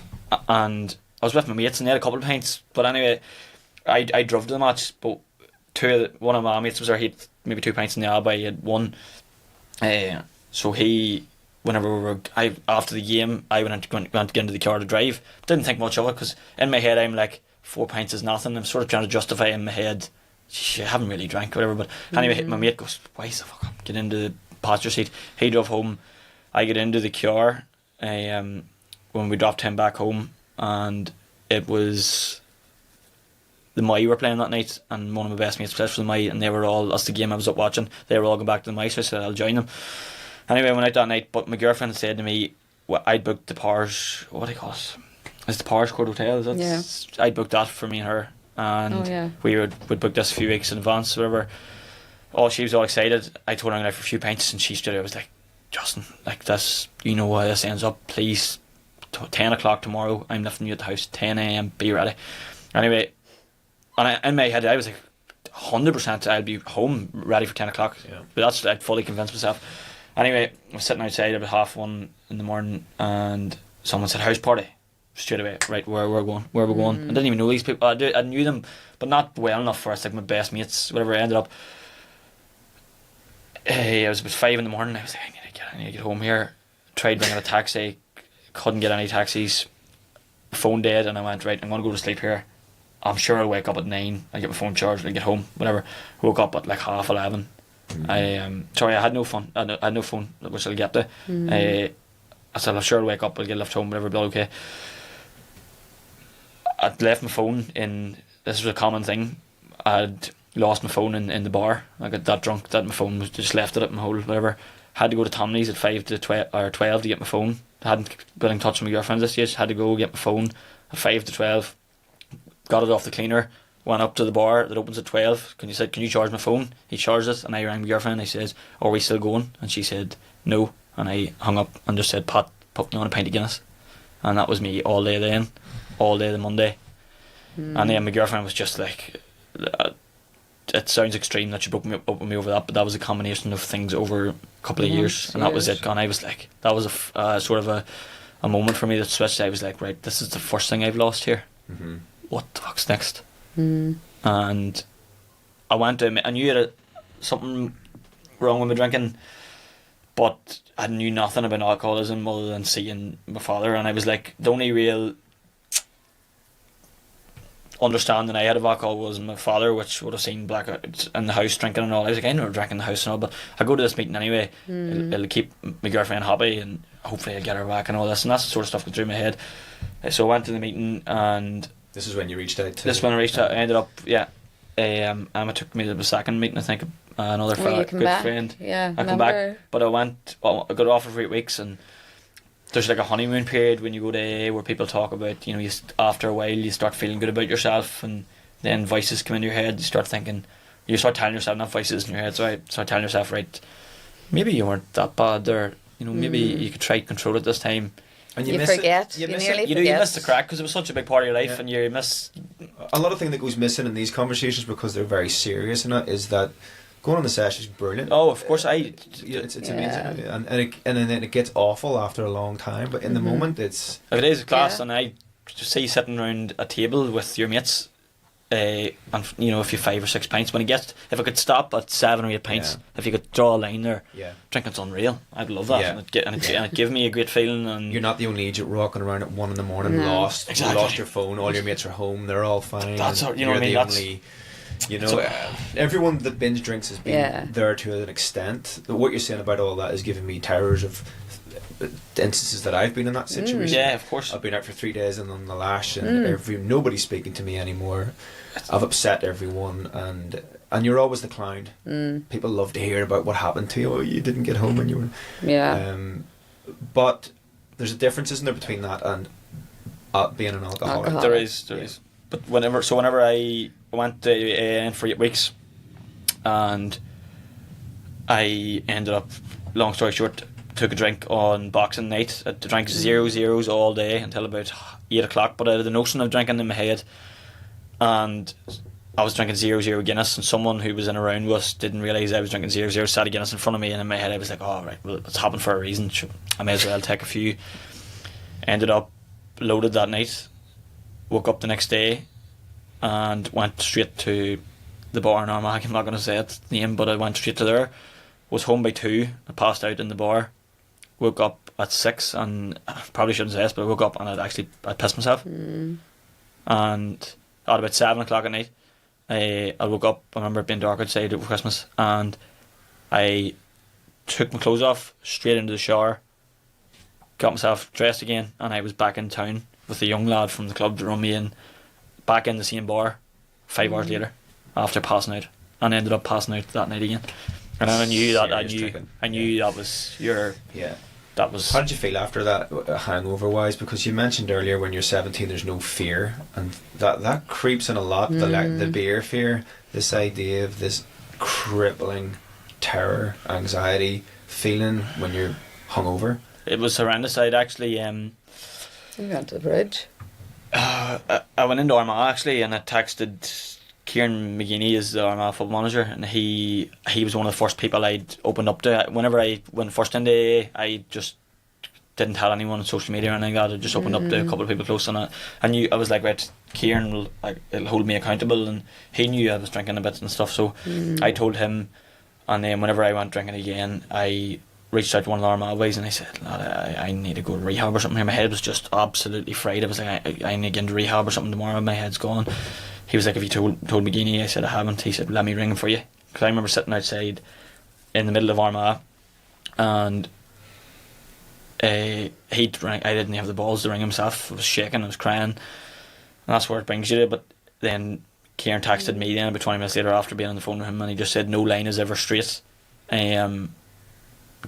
And I was with my mates and they had a couple of pints, but anyway, I drove to the match, but one of my mates was there, he had maybe 2 pints in the alibi, he had 1. So he, whenever we were, after the game, I went to get into the car to drive. Didn't think much of it, because in my head I'm like, 4 pints is nothing. I'm sort of trying to justify in my head, I haven't really drank, whatever. But anyway, my mate goes, why the fuck up? Get into the passenger seat. He drove home. I get into the car when we dropped him back home, and it was the Mai were playing that night, and one of my best mates played for the Mai, and they were all, that's the game I was up watching, they were all going back to the Mai, so I said I'll join them. Anyway, I went out that night, but my girlfriend said to me, well, I'd booked the Pars, what do you call it? It's the Pars Court Hotel, is it?
Yeah.
I'd booked that for me and her, and we'd booked this a few weeks in advance, whatever. she was all excited. I told her I'm going out for a few pints, and she straight away was like, Justin, like this, you know how this ends up, please, 10 o'clock tomorrow, I'm lifting you at the house, 10 a.m, be ready. Anyway, and in my head I was like, 100% I'll be home ready for 10 o'clock.
Yeah.
But that's, I'd fully convinced myself. Anyway, I was sitting outside about 1:30 in the morning, and someone said, house party. Straight away, right, where we're going. I didn't even know these people. I knew them, but not well enough for us, like my best mates, whatever. I ended up, I was about 5 in the morning. I was like, I need to get home here. Tried ringing a taxi, couldn't get any taxis. Phone dead, and I went, right, I'm going to go to sleep here. I'm sure I'll wake up at 9. I get my phone charged, I get home, whatever. Woke up at like 11:30. Sorry, I had no phone. I had no phone, which I'll get to. I said, I'm sure I'll wake up, I'll get left home, whatever, it'll be okay. I'd left my phone in, this was a common thing, I'd lost my phone in the bar. I got that drunk that my phone was just left it at my hole, whatever. Had to go to Tomley's at 5 to 12 to get my phone. I hadn't been in touch with my girlfriend this stage. Had to go get my phone at 5 to 12. Got it off the cleaner. Went up to the bar that opens at 12. Can you charge my phone? He charged it, and I rang my girlfriend. I says, are we still going? And she said no. And I hung up and just said, Pat, put me on a pint of Guinness. And that was me all day then, all day the Monday. And then my girlfriend was just like, it sounds extreme that she broke me up with me over that, but that was a combination of things over a couple of years, and that was it. And I was like, that was sort of a moment for me that switched. I was like, right, this is the first thing I've lost here. What the fuck's next? And I went to, I knew that something wrong with my drinking, but I knew nothing about alcoholism other than seeing my father. And I was like, the only real understanding I had of alcohol was my father, which would have seen blackouts in the house drinking and all. I was like, I never drank in the house and all, but I go to this meeting anyway. It'll keep my girlfriend happy, and hopefully I get her back and all this, and that's the sort of stuff that through my head. So I went to the meeting, and
this is when you reached out to...
This is when I reached out. I ended up, Emma took me to the second meeting, I think, another good friend.
Yeah,
I come back, but I got offered for 8 weeks, and there's like a honeymoon period when you go to AA where people talk about, you know, after a while you start feeling good about yourself, and then voices come into your head. You start thinking, you start telling yourself, not voices in your head, so I start telling yourself, right, maybe you weren't that bad, or, you know, maybe you could try to control it this time.
And
you forget.
You
nearly
forget. You miss the crack because it was such a big part of your life, and you miss...
A lot of thing that goes missing in these conversations, because they're very serious in it, is that going on the session is brilliant.
Oh, of course,
it's amazing, and then it gets awful after a long time. But in the moment, it's...
If it is a class, and I just see sitting around a table with your mates, and you know, if you 5 or 6 pints, if I could stop at 7 or 8 pints, if you could draw a line there, drinking's unreal. I'd love that, and it'd give me a great feeling. And
you're not the only idiot walking around at 1 in the morning, lost.
Exactly.
You lost your phone. All your mates are home. They're all fine.
That's you know what I mean. Only,
you know, everyone that binge drinks has been there to an extent. But what you're saying about all that is giving me terrors of instances that I've been in that situation.
Yeah, of course.
I've been out for 3 days and on the lash, and nobody's speaking to me anymore. I've upset everyone, and you're always the clown. People love to hear about what happened to you. Oh, you didn't get home when you were... but there's a difference, isn't there, between that and being an alcoholic?
There is. But whenever I went to AA for 8 weeks, and I ended up, long story short, took a drink on Boxing Night. I drank 0-0s all day until about 8 o'clock, but I had the notion of drinking in my head, and I was drinking 0-0 Guinness, and someone who was in around us didn't realise I was drinking 0-0 sat a Guinness in front of me, and in my head I was like, oh right, well it's happened for a reason, I may as well take a few. Ended up loaded that night, woke up the next day and went straight to the bar in Armagh. I'm not going to say its name, but I went straight to there, was home by 2, I passed out in the bar, woke up at 6, and I probably shouldn't say this, but I woke up and I'd pissed myself. And at about 7 o'clock at night, I woke up, I remember it being dark outside over Christmas, and I took my clothes off, straight into the shower, got myself dressed again, and I was back in town with a young lad from the club to run me in, back in the same bar 5 hours later, after passing out, and I ended up passing out that night again. And I knew that that was your...
Yeah.
That was...
How did you feel after that, hangover wise? Because you mentioned earlier when you're 17 there's no fear, and that creeps in a lot, the beer fear, this idea of this crippling terror, anxiety feeling when you're hungover?
It was horrendous. I'd actually
You went to the bridge.
I went into Armagh actually, and I texted Kieran McGeaney is the Armagh football manager, and he was one of the first people I'd opened up to. Whenever I went first into AA, I just didn't tell anyone on social media or anything like that. I just opened up to a couple of people close, and I knew, I was like, right, Kieran will it'll hold me accountable, and he knew I was drinking a bit and stuff, so I told him. And then whenever I went drinking again, I reached out to one of the Armagh boys and I said, lad, I need to go to rehab or something. My head was just absolutely fried. I was like, I need to get into rehab or something tomorrow, my head's gone. He was like, have you told McGeaney? I said, I haven't. He said, let me ring him for you. Because I remember sitting outside in the middle of Armagh, and he'd ring. I didn't have the balls to ring himself. I was shaking, I was crying, and that's where it brings you to. But then Kieran texted me then about 20 minutes later after being on the phone with him, and he just said, no line is ever straight.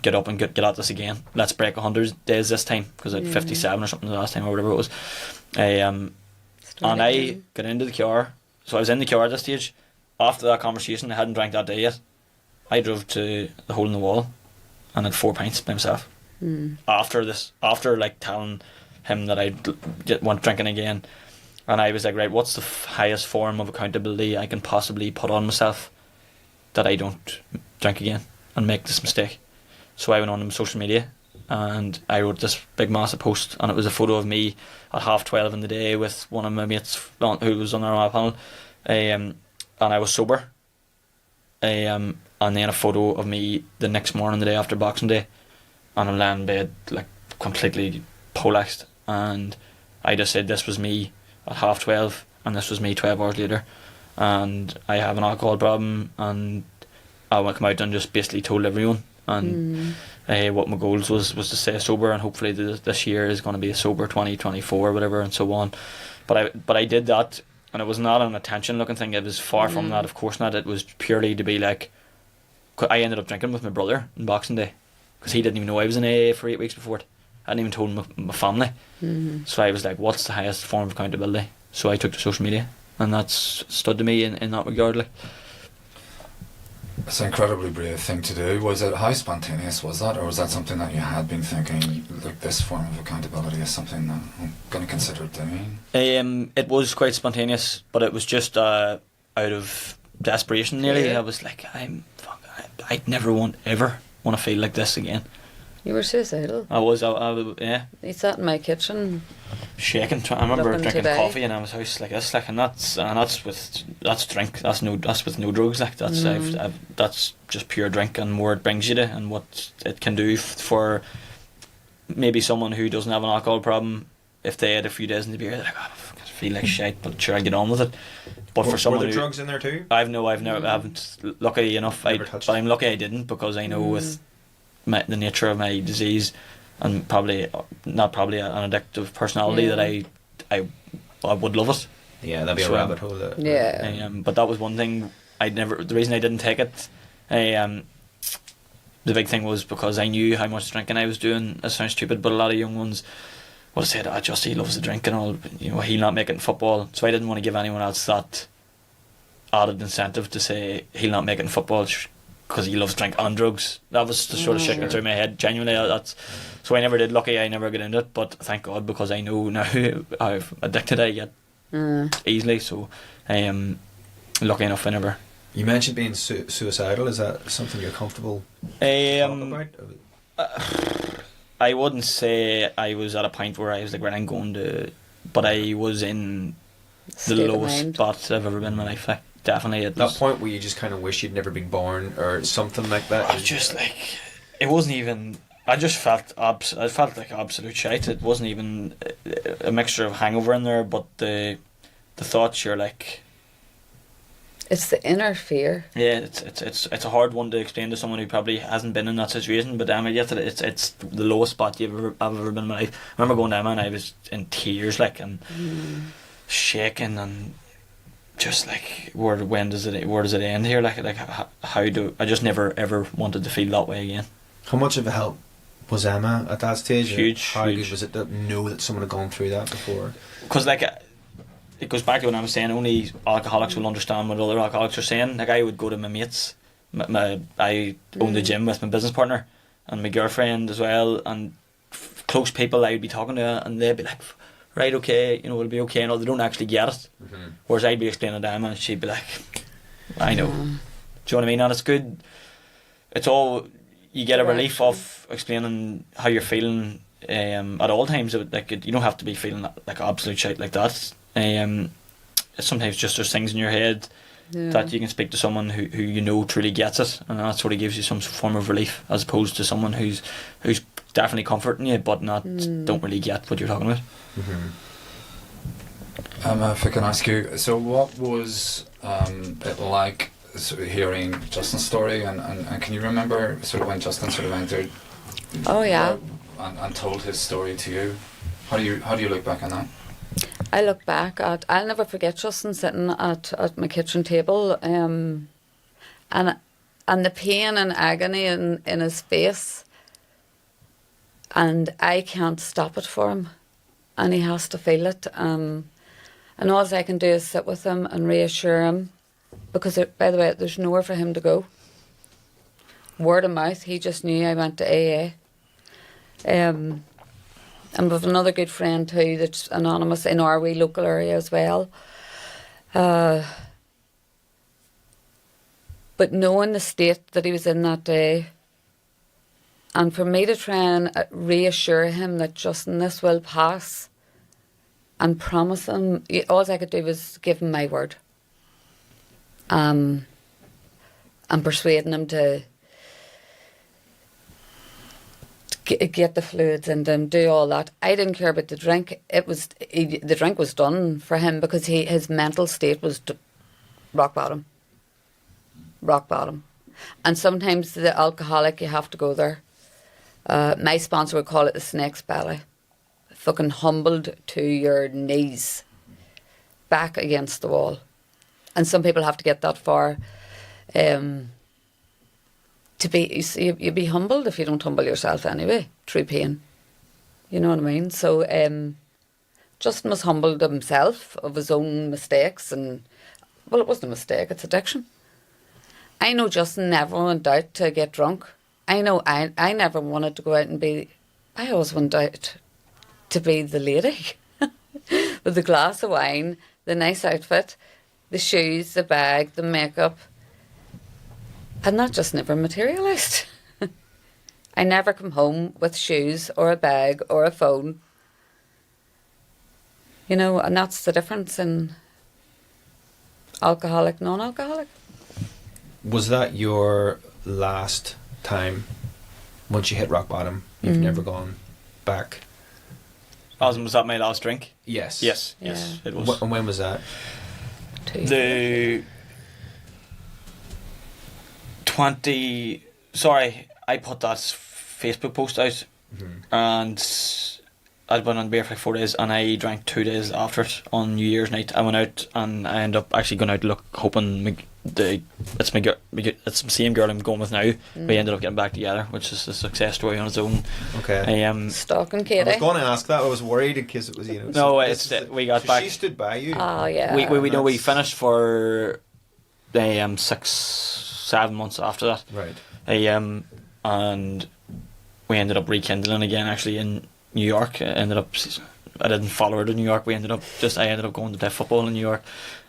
Get up and get at this again. Let's break 100 days this time, because I had 57 or something the last time or whatever it was. And I got into the car. So I was in the car at this stage. After that conversation, I hadn't drank that day yet. I drove to the Hole in the Wall and had 4 pints by myself. After like telling him that I want drinking again, and I was like, right, what's the highest form of accountability I can possibly put on myself that I don't drink again and make this mistake? So I went on social media and I wrote this big massive post, and it was a photo of me at 12:30 in the day with one of my mates who was on our panel, and I was sober, and then a photo of me the next morning, the day after Boxing Day, and I'm laying in bed like completely poleaxed, and I just said this was me at 12:30 and this was me 12 hours later, and I have an alcohol problem, and I went come out and just basically told everyone. And what my goals was to stay sober, and hopefully this year is going to be a sober 2024 whatever, and so on. But I did that, and it was not an attention looking thing. It was far from that, of course not. It was purely to be like, I ended up drinking with my brother on Boxing Day, because he didn't even know I was in AA for 8 weeks before it. I hadn't even told my family. So I was like, what's the highest form of accountability? So I took to social media, and that's stood to me in that regard. Like,
it's an incredibly brave thing to do. Was it, how spontaneous was that, or was that something that you had been thinking, look, this form of accountability is something that I'm going to consider doing?
It was quite spontaneous, but it was just out of desperation nearly. I was like, I'd never ever want to feel like this again.
You were suicidal.
I was, yeah.
He sat in my kitchen
shaking. I remember
looking
drinking
today.
coffee in his house like this, like, and that's drink. That's with no drugs. Like that's just pure drink, and where it brings you to, and what it can do for maybe someone who doesn't have an alcohol problem. If they had a few days in the beer, they're like, oh, I feel like shite, but sure, I get on with it. But for someone
were there
who,
drugs in there too?
I haven't. Lucky enough, but I'm lucky I didn't, because I know with the nature of my disease, and probably not an addictive personality, that I would love it.
Yeah, that'd be a rabbit hole.
But that was one thing the reason I didn't take it. The big thing was because I knew how much drinking I was doing. It sounds stupid, but a lot of young ones would have said, just he loves the drink and all, he'll not make it in football. So I didn't want to give anyone else that added incentive to say he'll not make it in football because he loves drink and drugs. That was the sort of shit going through my head. Genuinely, so I never did. Lucky I never got into it, but thank God, because I know now how addicted I get easily. So lucky enough I never.
You mentioned being suicidal. Is that something you're comfortable talking about?
I wouldn't say I was at a point where I was like, right, I'm going to, but I was in the lowest spot I've ever been in my life. Like, definitely,
that point where you just kind of wish you'd never been born, or something like that.
I was just like, it wasn't even. I just felt like absolute shite. It wasn't even a mixture of hangover in there, but the thoughts, you're like.
It's the inner fear.
Yeah, it's a hard one to explain to someone who probably hasn't been in that situation. But Emma, it's the lowest spot I've ever been in my life. I remember going to Emma and I was in tears, like, and shaking, and just like, where does it end here? Like how do I just never ever wanted to feel that way again?
How much of a help was Emma at that stage?
Huge.
How good was it to know that someone had gone through that before?
Because it goes back to what I was saying, only alcoholics will understand what other alcoholics are saying. Like, I would go to my mates I own the gym with my business partner and my girlfriend as well, and close people I would be talking to, and they'd be like, right, okay, you know, it'll be okay, and all, they don't actually get it. Whereas I'd be explaining to them and she'd be like, I know. Do you know what I mean? And it's good. It's all, you get a relief of explaining how you're feeling at all times. Like, you don't have to be feeling like absolute shit like that. Sometimes just there's things in your head that you can speak to someone who you know truly gets it, and that sort of gives you some form of relief, as opposed to someone who's definitely comforting you but don't really get what you're talking about.
If I can ask you, so what was it like sort of hearing Justin's story, and can you remember sort of when Justin sort of entered and told his story to you? How do you look back on that?
I look back at, I'll never forget Justin sitting at my kitchen table, and the pain and agony in his face, and I can't stop it for him, and he has to feel it, and all I can do is sit with him and reassure him, because by the way, there's nowhere for him to go. Word of mouth, he just knew I went to AA. And we've another good friend too that's anonymous in our wee local area as well. But knowing the state that he was in that day, and for me to try and reassure him that Justin, this will pass, and promise him, all I could do was give him my word. And persuading him to get the fluids and do all that. I didn't care about the drink. The drink was done for him, because his mental state was rock bottom. Rock bottom. And sometimes the alcoholic, you have to go there. My sponsor would call it the snake's belly. Fucking humbled to your knees, back against the wall. And some people have to get that far. You'd be humbled if you don't humble yourself anyway, through pain. You know what I mean? So Justin was humbled himself of his own mistakes, and, well, it wasn't a mistake, it's addiction. I know Justin never went out to get drunk. I know I never wanted to go out and I always went out to be the lady with the glass of wine, the nice outfit, the shoes, the bag, the makeup. And that just never materialised. I never come home with shoes or a bag or a phone. You know, and that's the difference in alcoholic, non-alcoholic.
Was that your last time, once you hit rock bottom? You've never gone back?
Was that my last drink?
Yes.
Yes, it was.
And when was that?
I put that Facebook post out, and I'd been on beer for like 4 days, and I drank 2 days after it on New Year's night. I went out and I ended up actually going out to look, hoping it's the same girl I'm going with now. We ended up getting back together, which is a success story on its own.
Okay.
Stalking Katie.
I was going to ask that. I was worried in case it was, you know.
No, we got back.
She stood by you.
Oh yeah.
We finished for 6-7 months after that.
Right.
And we ended up rekindling again, actually, in New York. I didn't follow her to New York. I ended up going to play football in New York,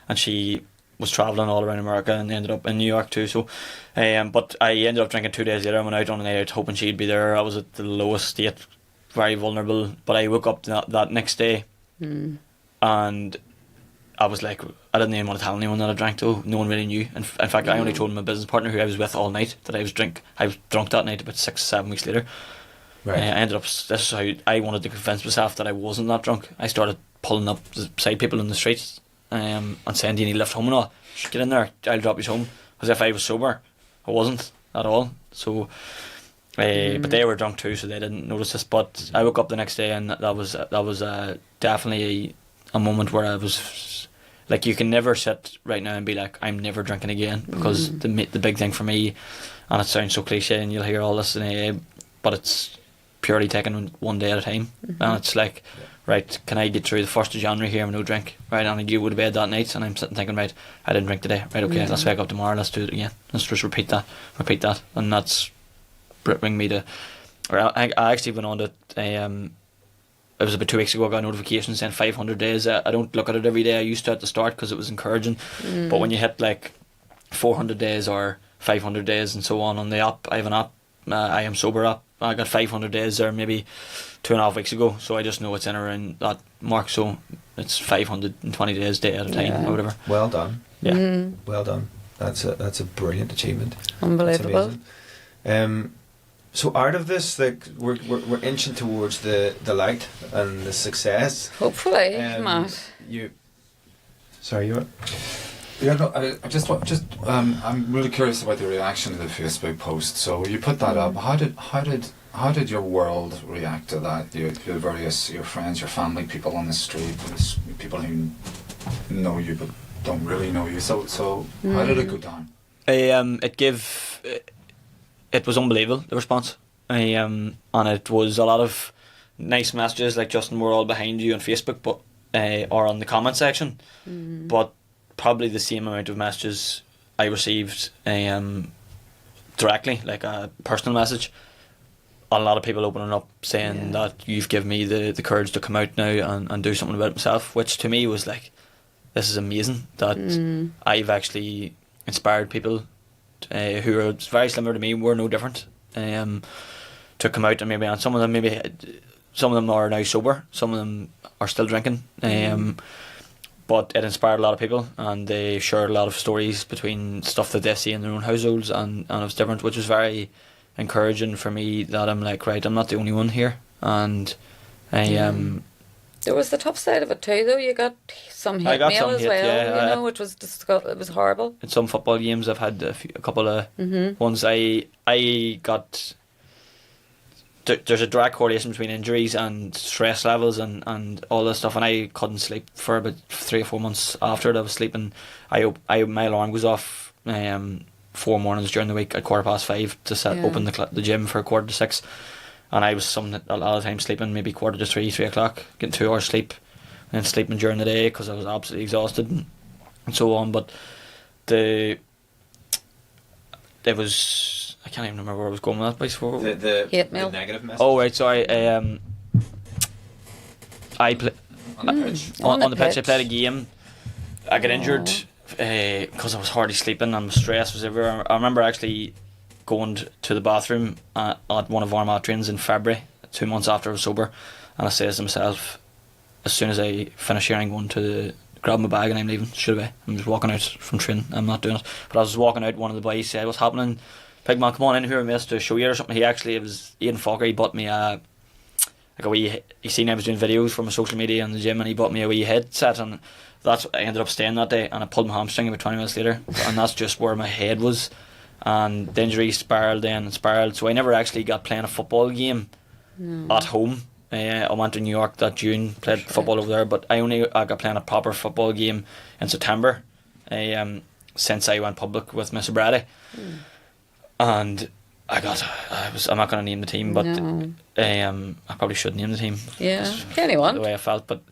and she was travelling all around America and ended up in New York too. So, but I ended up drinking 2 days later. I went out on a night out hoping she'd be there. I was at the lowest state, very vulnerable. But I woke up that next day, and I was like, I didn't even want to tell anyone that I drank though. No one really knew. In fact, I only told my business partner, who I was with all night, that I was drunk that night about 6-7 weeks later.
Right.
I ended up, this is how I wanted to convince myself that I wasn't that drunk. I started pulling up beside people in the streets and saying, do you need a lift home and all? Just get in there, I'll drop you home. As if I was sober. I wasn't at all. So, but they were drunk too, so they didn't notice this. But I woke up the next day, and that was definitely a moment where I was like, you can never sit right now and be like, I'm never drinking again, because the big thing for me, and it sounds so cliche and you'll hear all this in AA, but it's purely taking one day at a time, and it's like, right, can I get through the 1st of January here with no drink, right? And you go to bed that night, and I'm sitting thinking, right, I didn't drink today, right? Okay, let's wake up tomorrow, let's do it again, let's just repeat that, and that's bring me to. Or I actually went on to it was about 2 weeks ago. I got a notification saying 500 days. I don't look at it every day. I used to at the start because it was encouraging, but when you hit like 400 days or 500 days and so on the app, I have an app, I Am Sober app. I got 500 days there maybe 2.5 weeks ago, so I just know it's in around that mark. So it's 520 days day at a time or whatever.
Well done.
Yeah.
Well done. That's a brilliant achievement.
Unbelievable.
That's amazing. So out of this, like we're inching towards the light and the success.
Hopefully, Matt.
Sorry, you.
Yeah, no, I'm really curious about the reaction to the Facebook post. So you put that up. How did your world react to that? Your friends, your family, people on the street, people who know you but don't really know you. So how did it go down?
It was unbelievable, the response. And it was a lot of nice messages like, Justin, we're all behind you on Facebook, but or on the comment section. But probably the same amount of messages I received directly, like a personal message. A lot of people opening up saying that you've given me the courage to come out now and do something about it myself, which to me was like, this is amazing that I've actually inspired people who are very similar to me. We're no different, to come out, and maybe some of them are now sober, some of them are still drinking, but it inspired a lot of people, and they shared a lot of stories between stuff that they see in their own households, and it was different, which was very encouraging for me, that I'm like, right, I'm not the only one here. And
there was the tough side of it too, though. You got some hate mail as well, which was it was horrible.
In some football games, I've had a couple of ones. I got. There's a direct correlation between injuries and stress levels and all this stuff, and I couldn't sleep for about 3 or 4 months after it. I was sleeping. My alarm goes off 4 mornings during the week at 5:15 to open the gym for 5:45. And I was a lot of time sleeping maybe 2:45, 3 o'clock, getting 2 hours sleep, and then sleeping during the day because I was absolutely exhausted and so on. But it was, I can't even remember where I was going with that place for.
The hate mail.
The negative message.
Oh right, sorry. I play on the pitch. I played a game. I got injured because I was hardly sleeping and my stress was everywhere. I remember actually going to the bathroom at one of Armagh trains in February, 2 months after I was sober, and I says to myself, as soon as I finish here, I'm going to grab my bag and I'm leaving straight away. I'm just walking out from training. I'm not doing it. But I was walking out, one of the boys said, "What's happening? Big man, come on in here, miss, to show you or something." It was Ian Falker. He bought me a wee, he seen I was doing videos for my social media in the gym, and he bought me a wee headset, and I ended up staying that day, and I pulled my hamstring about 20 minutes later, and that's just where my head was. And the injury spiralled, so I never actually got playing a football game at home. I went to New York that June, played football over there, but I got playing a proper football game in September, since I went public with my sobriety. And I'm not going to name the team, but I probably should name the team.
Yeah, anyone.
The way I felt, but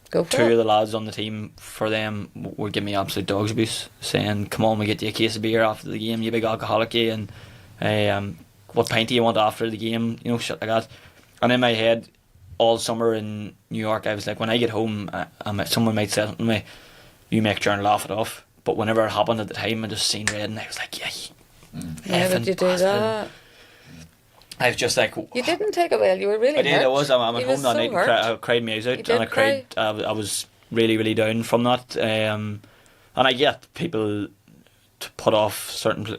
Go for
two
it.
of the lads on the team, for them, would give me absolute dog's abuse, saying, "Come on, we get you a case of beer after the game, you big alcoholic, you, and what pint do you want after the game?" Shit like that. And in my head, all summer in New York, I was like, when I get home, someone might say something to me, you make sure and laugh it off. But whenever it happened at the time, I just seen red, and I was like,
Yeah, but you do
bastard.
that.
I was just like,
You didn't take it well. You were really
I did.
hurt.
I was. I'm at
You
home
was
that
so
night.
hurt.
I cried my eyes out,
You did
and I cried. I was really, really down from that. And I get people to put off certain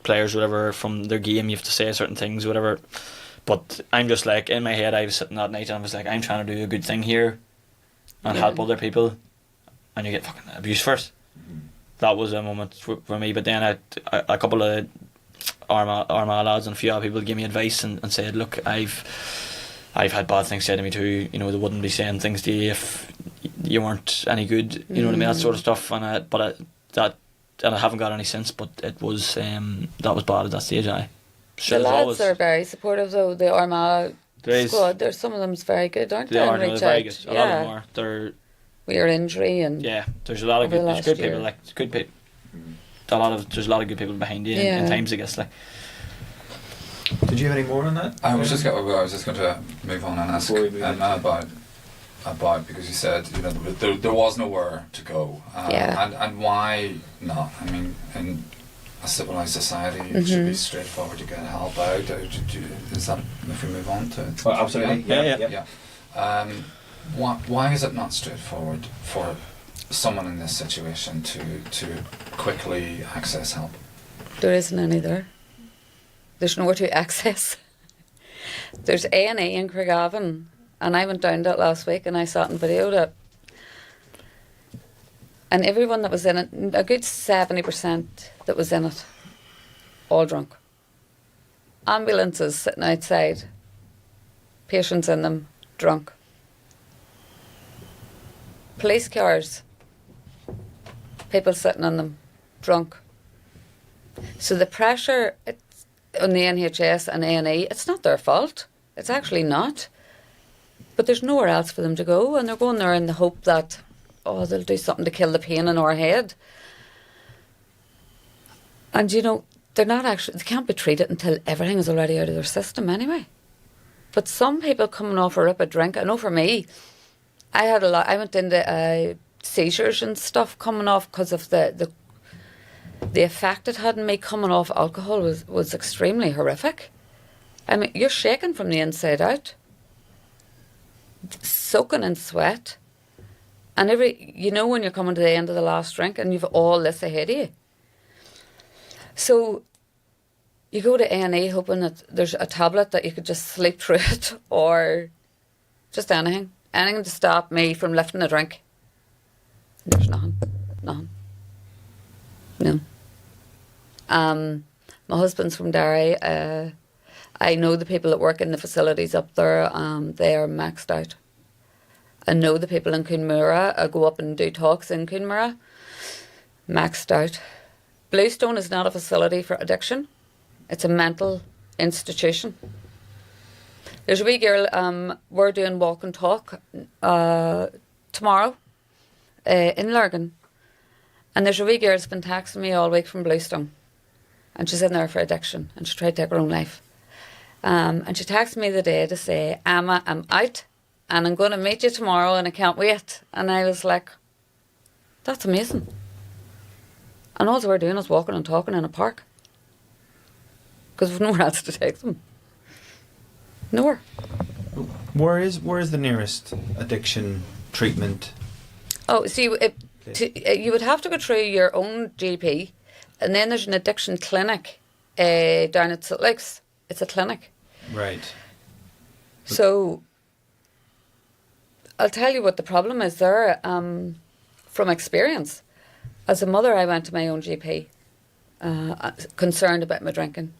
players, whatever, from their game. You have to say certain things, whatever. But I'm just like, in my head, I was sitting that night and I was like, I'm trying to do a good thing here and help other people, and you get fucking abused first. That was a moment for me. But then a couple of Armagh lads and a few other people gave me advice and said, look, I've had bad things said to me too. They wouldn't be saying things to you if you weren't any good. You know what I mean? That sort of stuff. And I haven't got any since. But it was that was bad at that stage. Shit
The
as
lads
always.
are very supportive though. The Armagh
There is-
squad, there's some of them's very good, aren't
They
they?
are,
And
no,
reach
they're very
out.
good. A lot of them are. They're
With your injury and
there's a lot of
Over
good.
the
There's
last
good
year.
people like good people. There's a lot of good people behind you in
Yeah.
times, I guess. Like
Did you have any more on that?
I was just going to move on and ask
Before we move
Emma
into-
about because you said there was nowhere to go,
Yeah.
and why not? I mean, in a civilized society, it should be straightforward to get help out. Is that if we move on to it?
Oh, absolutely.
Yeah.
Why is it not straightforward for someone in this situation to quickly access help?
there isn't any there. There's nowhere to access. There's A&E in Craigavon, and I went down to it last week and I sat and videoed it. And everyone that was in it, a good 70% that was in it, all drunk. Ambulances sitting outside, patients in them, drunk. Police cars, people sitting in them, drunk. So the pressure on the NHS and A&E, it's not their fault. It's actually not. But there's nowhere else for them to go, and they're going there in the hope that, they'll do something to kill the pain in our head. And they're not actually, they can't be treated until everything is already out of their system anyway. But some people coming off a rip of drink, I know for me, I went into seizures and stuff coming off because of the effect it had on me. Coming off alcohol was extremely horrific. I mean, you're shaking from the inside out, soaking in sweat. And when you're coming to the end of the last drink and you've all this ahead of you. So you go to A&E hoping that there's a tablet that you could just sleep through it, or just anything to stop me from lifting a drink. There's nothing. No. My husband's from Derry. I know the people that work in the facilities up there. They are maxed out. I know the people in Coonmura. I go up and do talks in Coonmura. Maxed out. Bluestone is not a facility for addiction. It's a mental institution. There's a wee girl, we're doing walk and talk tomorrow in Lurgan. And there's a wee girl that's been texting me all week from Bluestone. And she's in there for addiction. And she tried to take her own life. And she texted me the day to say, Emma, I'm out. And I'm going to meet you tomorrow and I can't wait. And I was like, that's amazing. And all we're doing is walking and talking in a park. Because we've nowhere else to take them. Nowhere.
Where is the nearest addiction treatment?
Oh, see, you would have to go through your own GP. And then there's an addiction clinic down at St. Luke's. It's a clinic.
Right.
So I'll tell you what the problem is there from experience. As a mother, I went to my own GP concerned about my drinking.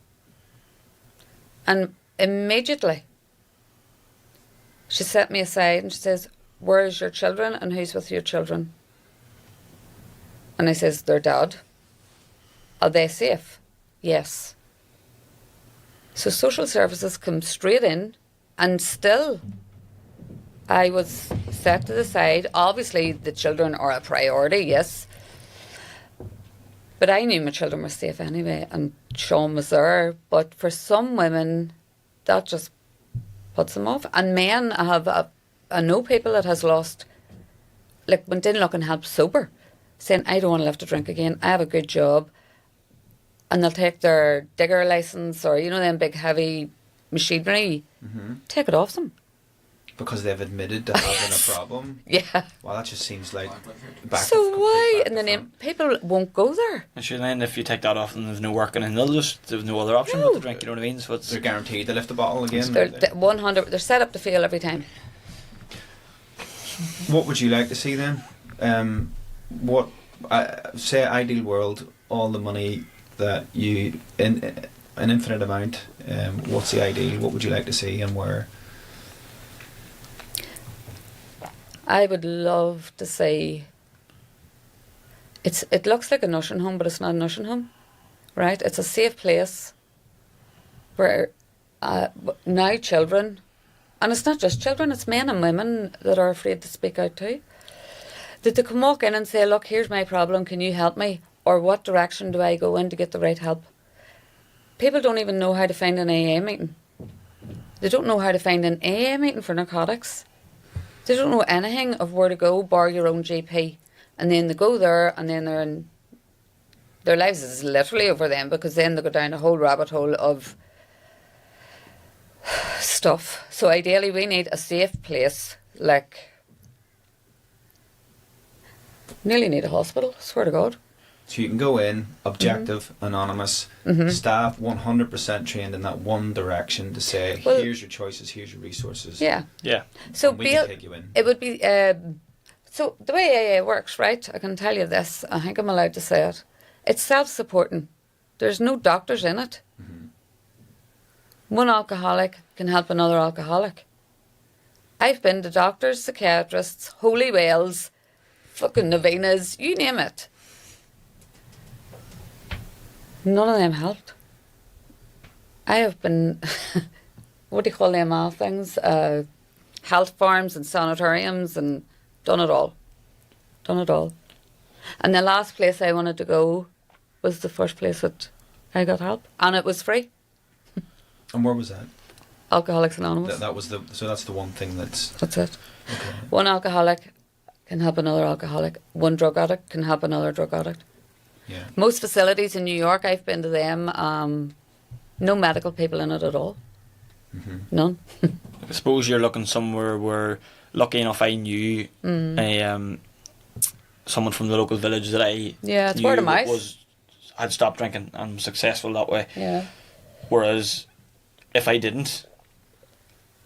And immediately she set me aside and she says, where's your children and who's with your children? And I says, they're dead. Are they safe? Yes. So social services come straight in, and still I was set to the side. Obviously the children are a priority, yes. But I knew my children were safe anyway, and Sean was there. But for some women, that just puts them off. And men, I know people that has lost, like went in looking help sober, saying, I don't want to lift a drink again, I have a good job. And they'll take their digger licence or, them big heavy machinery, take it off them.
Because they've admitted to having a problem?
Yeah.
Well, that just seems like...
So why in the name... People won't go there.
And sure, then if you take that off and there's no working and there's no other option but to drink, you know what I mean? So
they're guaranteed to lift the bottle again?
They're 100... They're set up to fail every time.
What would you like to see then? Say ideal world, all the money that you... in an infinite amount, what's the ideal? What would you like to see and where?
I would love to see... It looks like a nursing home, but it's not a nursing home, right? It's a safe place where now children, and it's not just children, it's men and women that are afraid to speak out too. That they can walk in and say, look, here's my problem, can you help me? Or what direction do I go in to get the right help? People don't even know how to find an AA meeting. They don't know how to find an AA meeting for narcotics. They don't know anything of where to go, bar your own GP. And then they go there, and then they're in... Their lives is literally over them, because then they go down a whole rabbit hole of stuff. So ideally we need a safe place, like... Nearly need a hospital, swear to God.
So you can go in, objective, anonymous, staff 100% trained in that one direction to say,
Well,
here's your choices, here's your resources.
Yeah.
Yeah.
So
And we can take you in.
it would be... so the way AA works, right, I can tell you this, I think I'm allowed to say it. It's self-supporting. There's no doctors in it. One alcoholic can help another alcoholic. I've been to doctors, psychiatrists, holy wells, fucking novenas, you name it. None of them helped. I have been, what do you call them all things? Health farms and sanitariums, and done it all. Done it all. And the last place I wanted to go was the first place that I got help. And it was free.
And where was that?
Alcoholics Anonymous.
That was so that's the one thing that's...
That's it.
Okay.
One alcoholic can help another alcoholic. One drug addict can help another drug addict.
Yeah.
Most facilities in New York, I've been to them, no medical people in it at all. None.
I suppose you're looking somewhere where, lucky enough, I knew someone from the local village that I
Yeah, it's
knew
word of
that
mouth.
had stopped drinking and was successful that way.
Yeah.
Whereas, if I didn't,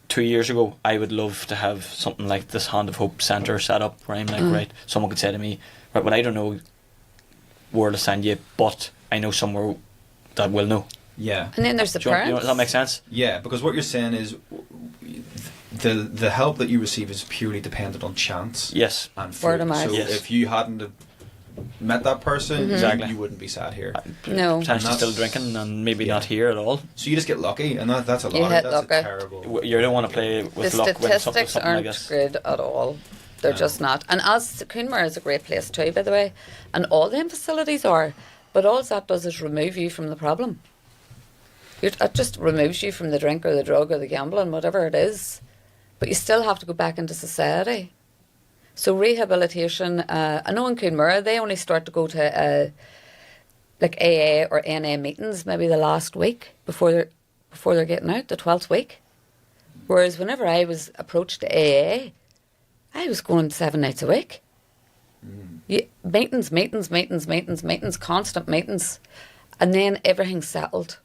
2 years ago, I would love to have something like this Hand of Hope Centre set up where I'm like, right, someone could say to me, right, well, I don't know where to send you, but I know somewhere that will know.
Yeah.
And then there's the
Do you
parents.
know, does that make sense?
Yeah, because what you're saying is the help that you receive is purely dependent on chance.
Yes.
And
Word of
fluke.
mouth.
So
Yes.
if you hadn't have met that person,
Exactly.
you wouldn't be sat here.
No.
Potentially
And
still
that's-
drinking and maybe
yeah.
not here at all.
So you just get lucky, and that's a
You
lot.
hit
That's
lucky.
a terrible...
You don't want to play
The
with luck when something
statistics
like
aren't
this.
good at all. They're just not. And as Coonmore is a great place too, by the way, and all them facilities are, but all that does is remove you from the problem. It just removes you from the drink or the drug or the gambling, whatever it is. But you still have to go back into society. So rehabilitation, I know in Coonmore, they only start to go to like AA or NA meetings maybe the last week before they're getting out, the 12th week. Whereas whenever I was approached to AA, I was going 7 nights a week. Yeah, meetings, constant meetings. And then everything's settled,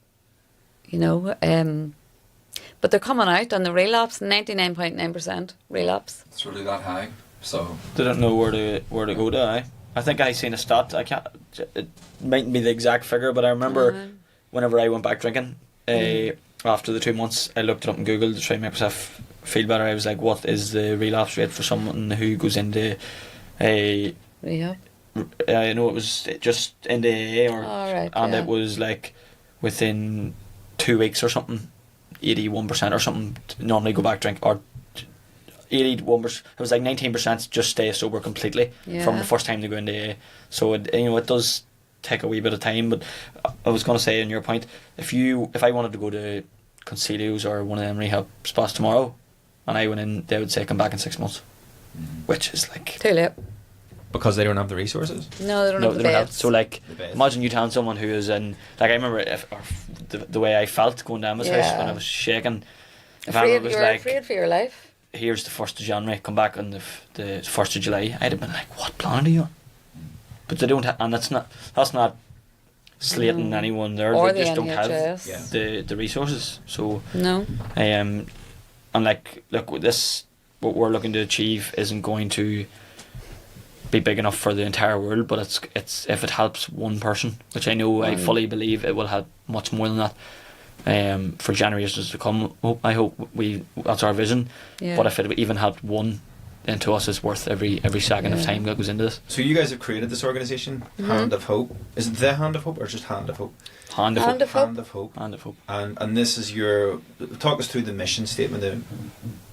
you know. But they're coming out and the relapse, 99.9% relapse.
It's really that high. So
They don't know where to go to. I think I seen a stat. I can't. It mightn't be the exact figure, but I remember whenever I went back drinking, after the 2 months, I looked it up on Google to try and make myself feel better. I was like, what is the relapse rate for someone who goes into a...
Yeah.
I know it was just into AA,
Yeah.
it was like within 2 weeks or something, 81% or something normally go back drink, or 81%. It was like 19% just stay sober completely from the first time they go into AA. So it does take a wee bit of time. But I was going to say, in your point, if I wanted to go to Concilio's or one of them rehab spots tomorrow, and I went in, they would say come back in 6 months, which is like
Too late.
Because they don't have the resources.
No, they don't have the
they don't have.
beds.
So like,
The beds.
imagine you telling someone who is in, like, I remember the way I felt going to Emma's house when I was shaking. If Emma was
You're
like,
afraid for your life.
here's the 1st of January, come back on the 1st of July, I'd have been like, what planet are you on? But they don't and that's not slating anyone there,
Or
they
the
just don't have
NHS.
the resources. So
No.
and like, look, what we're looking to achieve isn't going to be big enough for the entire world, but it's if it helps one person, which I know, I fully believe it will help much more than that, for generations to come. I hope that's our vision.
Yeah.
But if it even helped one then to us it's worth every second of time that goes into this.
So you guys have created this organisation, Hand of Hope. Is it the Hand of Hope or just Hand of Hope?
Hand of Hope.
Hand of Hope.
Hand of Hope.
And this is your... Talk us through the mission statement.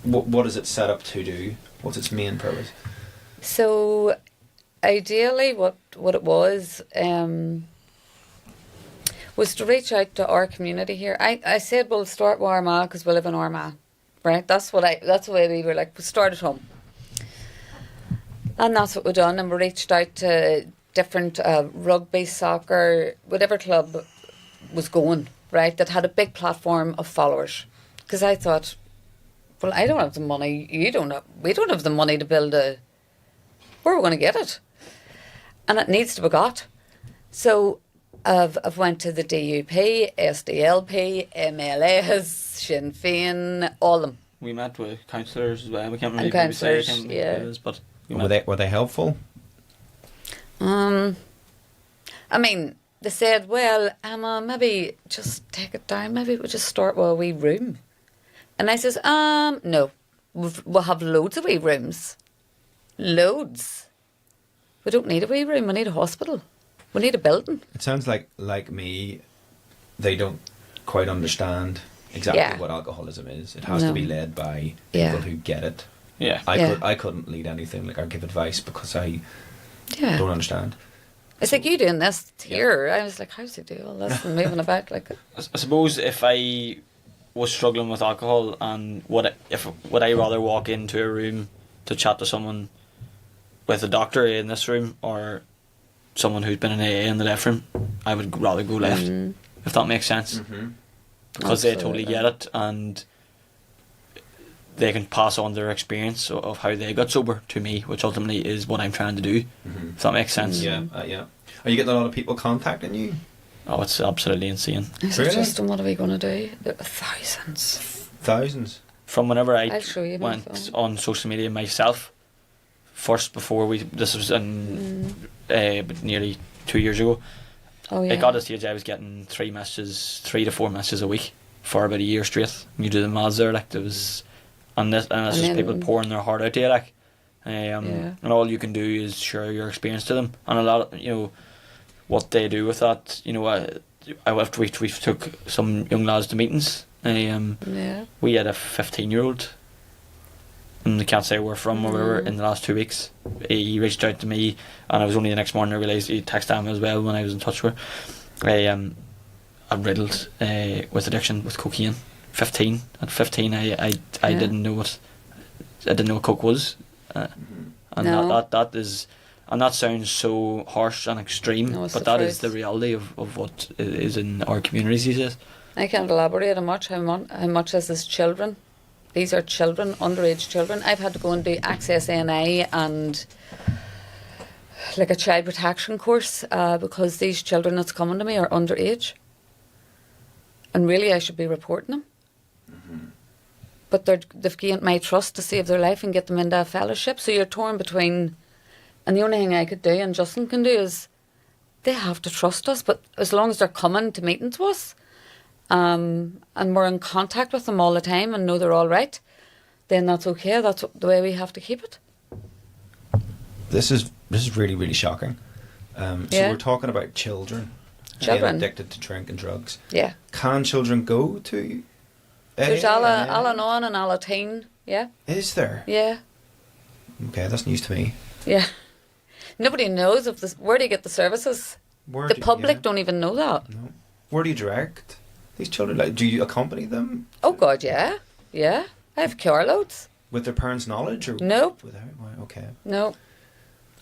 What is it set up to do? What's its main purpose?
So, ideally, what it was to reach out to our community here. I said we'll start with Armagh because we live in Armagh, right? That's the way we were like, we start at home. And that's what we've done, and we reached out to different rugby, soccer, whatever club was going, right, that had a big platform of followers. Because I thought, well, I don't have the money, we don't have the money to build where are we going to get it? And it needs to be got. So I've went to the DUP, SDLP, MLAs, Sinn Féin, all of them.
We met with councillors as well. We can't really
And councillors,
say who it
yeah.
is, but
Were they helpful?
I mean, they said, well, Emma, maybe just take it down. Maybe we'll just start with a wee room. And I says, no. We'll have loads of wee rooms. Loads. We don't need a wee room. We need a hospital. We need a building.
It sounds like me, they don't quite understand exactly what alcoholism is. It has to be led by people who get it.
Yeah.
I couldn't lead anything or give advice because I don't understand.
It's like you doing this here. I was like, how's he do all this and moving about like that?
I suppose if I was struggling with alcohol and would I rather walk into a room to chat to someone with a doctor in this room or someone who's been in AA in the left room, I would rather go left, if that makes sense.
Mm-hmm.
Because they totally get it and they can pass on their experience of how they got sober to me, which ultimately is what I'm trying to do. If that makes sense.
Yeah. Are you getting a lot of people contacting you?
Oh, it's absolutely insane.
I said, Justin, what are we going to do? There are thousands.
Thousands?
From whenever I
I'll show you my
went
phone.
on social media myself, first before this was in nearly 2 years ago.
Oh, yeah.
It got to the stage I was getting 3 to 4 messages a week for about a year straight. You do the maths there, like there was, and this is people pouring their heart out to you, like, and all you can do is share your experience to them, and a lot of, what they do with that, we took some young lads to meetings. We had a 15-year-old, and I can't say where from or wherever, in the last 2 weeks. He reached out to me, and it was only the next morning I realised he texted Emma as well when I was in touch with her. I'm riddled with addiction with cocaine. 15. At 15, I didn't know what coke was, and that is, and that sounds so harsh and extreme, but that is the reality of what is in our communities these days.
I can't elaborate on much how much this is children. These are children, underage children. I've had to go and do Access NI and like a child protection course because these children that's coming to me are underage. And really I should be reporting them. But they've gained my trust to save their life and get them into a fellowship. So you're torn between, and the only thing I could do and Justin can do is they have to trust us, but as long as they're coming to meetings with us, and we're in contact with them all the time and know they're all right, then that's okay. That's the way we have to keep it.
This is really, really shocking. So we're talking about children being addicted to drink and drugs.
Yeah.
Can children go to
There's Al-Anon and Al-Ateen, yeah.
Is there?
Yeah.
Okay, that's news to me.
Yeah. Nobody knows of this. Where do you get the services? The public don't even know that.
No. Where do you direct these children? Like, do you accompany them?
Oh God, yeah. Yeah. I have car loads.
With their parents' knowledge? Or
Nope.
Without? Right, okay.
No.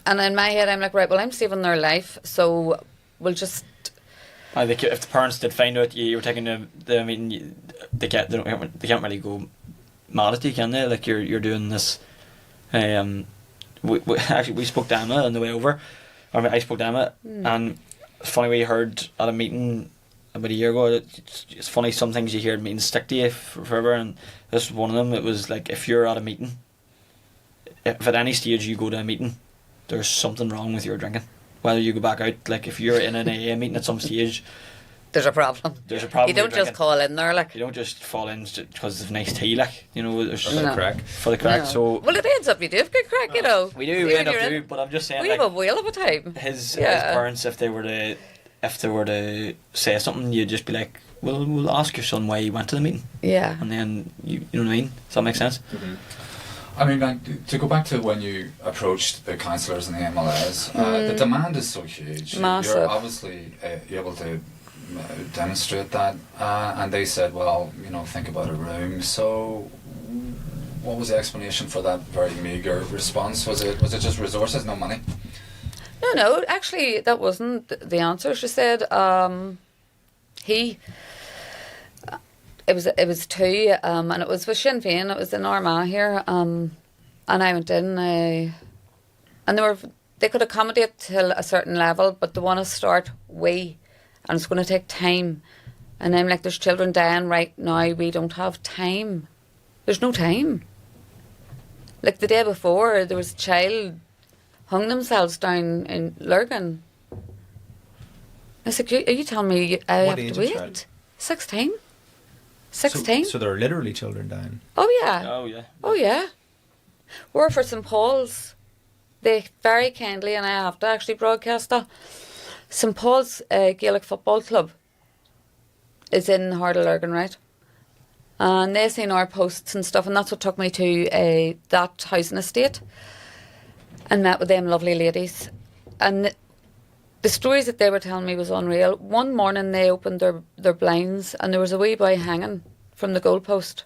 And in my head, I'm like, right, well, I'm saving their life, so we'll just...
I think if the parents did find out you were taking the meeting, they can't really go mad at you, can they? Like you're doing this. We spoke to Emma on the way over. I spoke to Emma, and it's funny we heard at a meeting about a year ago. It's funny, some things you hear at meetings stick to you forever, and this was one of them. It was like if you're at a meeting, if at any stage you go to a meeting, there's something wrong with your drinking. Whether you go back out, like if you're in an AA meeting at some stage,
there's a problem.
There's a problem.
You don't
with
just
drinking.
call in there, like.
You don't just fall in because of nice tea, like, you know. There's
For the crack.
For the crack.
No.
So
Well, it ends up you do have good crack, you know.
we do.
See
We
when
end up
you're in.
doing. But I'm just saying,
We
like,
have a whale of a time.
his
Yeah.
parents, if they were to say something, you'd just be like, well, we'll ask your son why he went to the meeting,
Yeah.
and then you know what I mean. Does that make sense?
I mean, like, to go back to when you approached the counsellors and the MLAs, the demand is so huge.
Massive.
You're obviously able to demonstrate that, and they said, well, you know, think about a room. So, what was the explanation for that very meagre response? Was it just resources, no money?
No, actually, that wasn't the answer. She said, it was two, and it was with Sinn Féin. It was in Armagh here, and I went in, and they could accommodate till a certain level, but they want to start and it's going to take time. And I'm like, there's children dying right now. We don't have time. There's no time. Like the day before, there was a child hung themselves down in Lurgan. I said, are you telling me I
What
have
age
to
of
wait?
child?
16. 16.
So there are literally children dying.
Oh, yeah.
Oh yeah.
Oh, yeah. We're for St. Paul's. They very kindly, and I have to actually broadcast that, St. Paul's Gaelic Football Club is in the heart of Lurgan, right? And they seen our posts and stuff, and that's what took me to that housing estate and met with them lovely ladies. And the stories that they were telling me was unreal. One morning they opened their blinds and there was a wee boy hanging from the goalpost.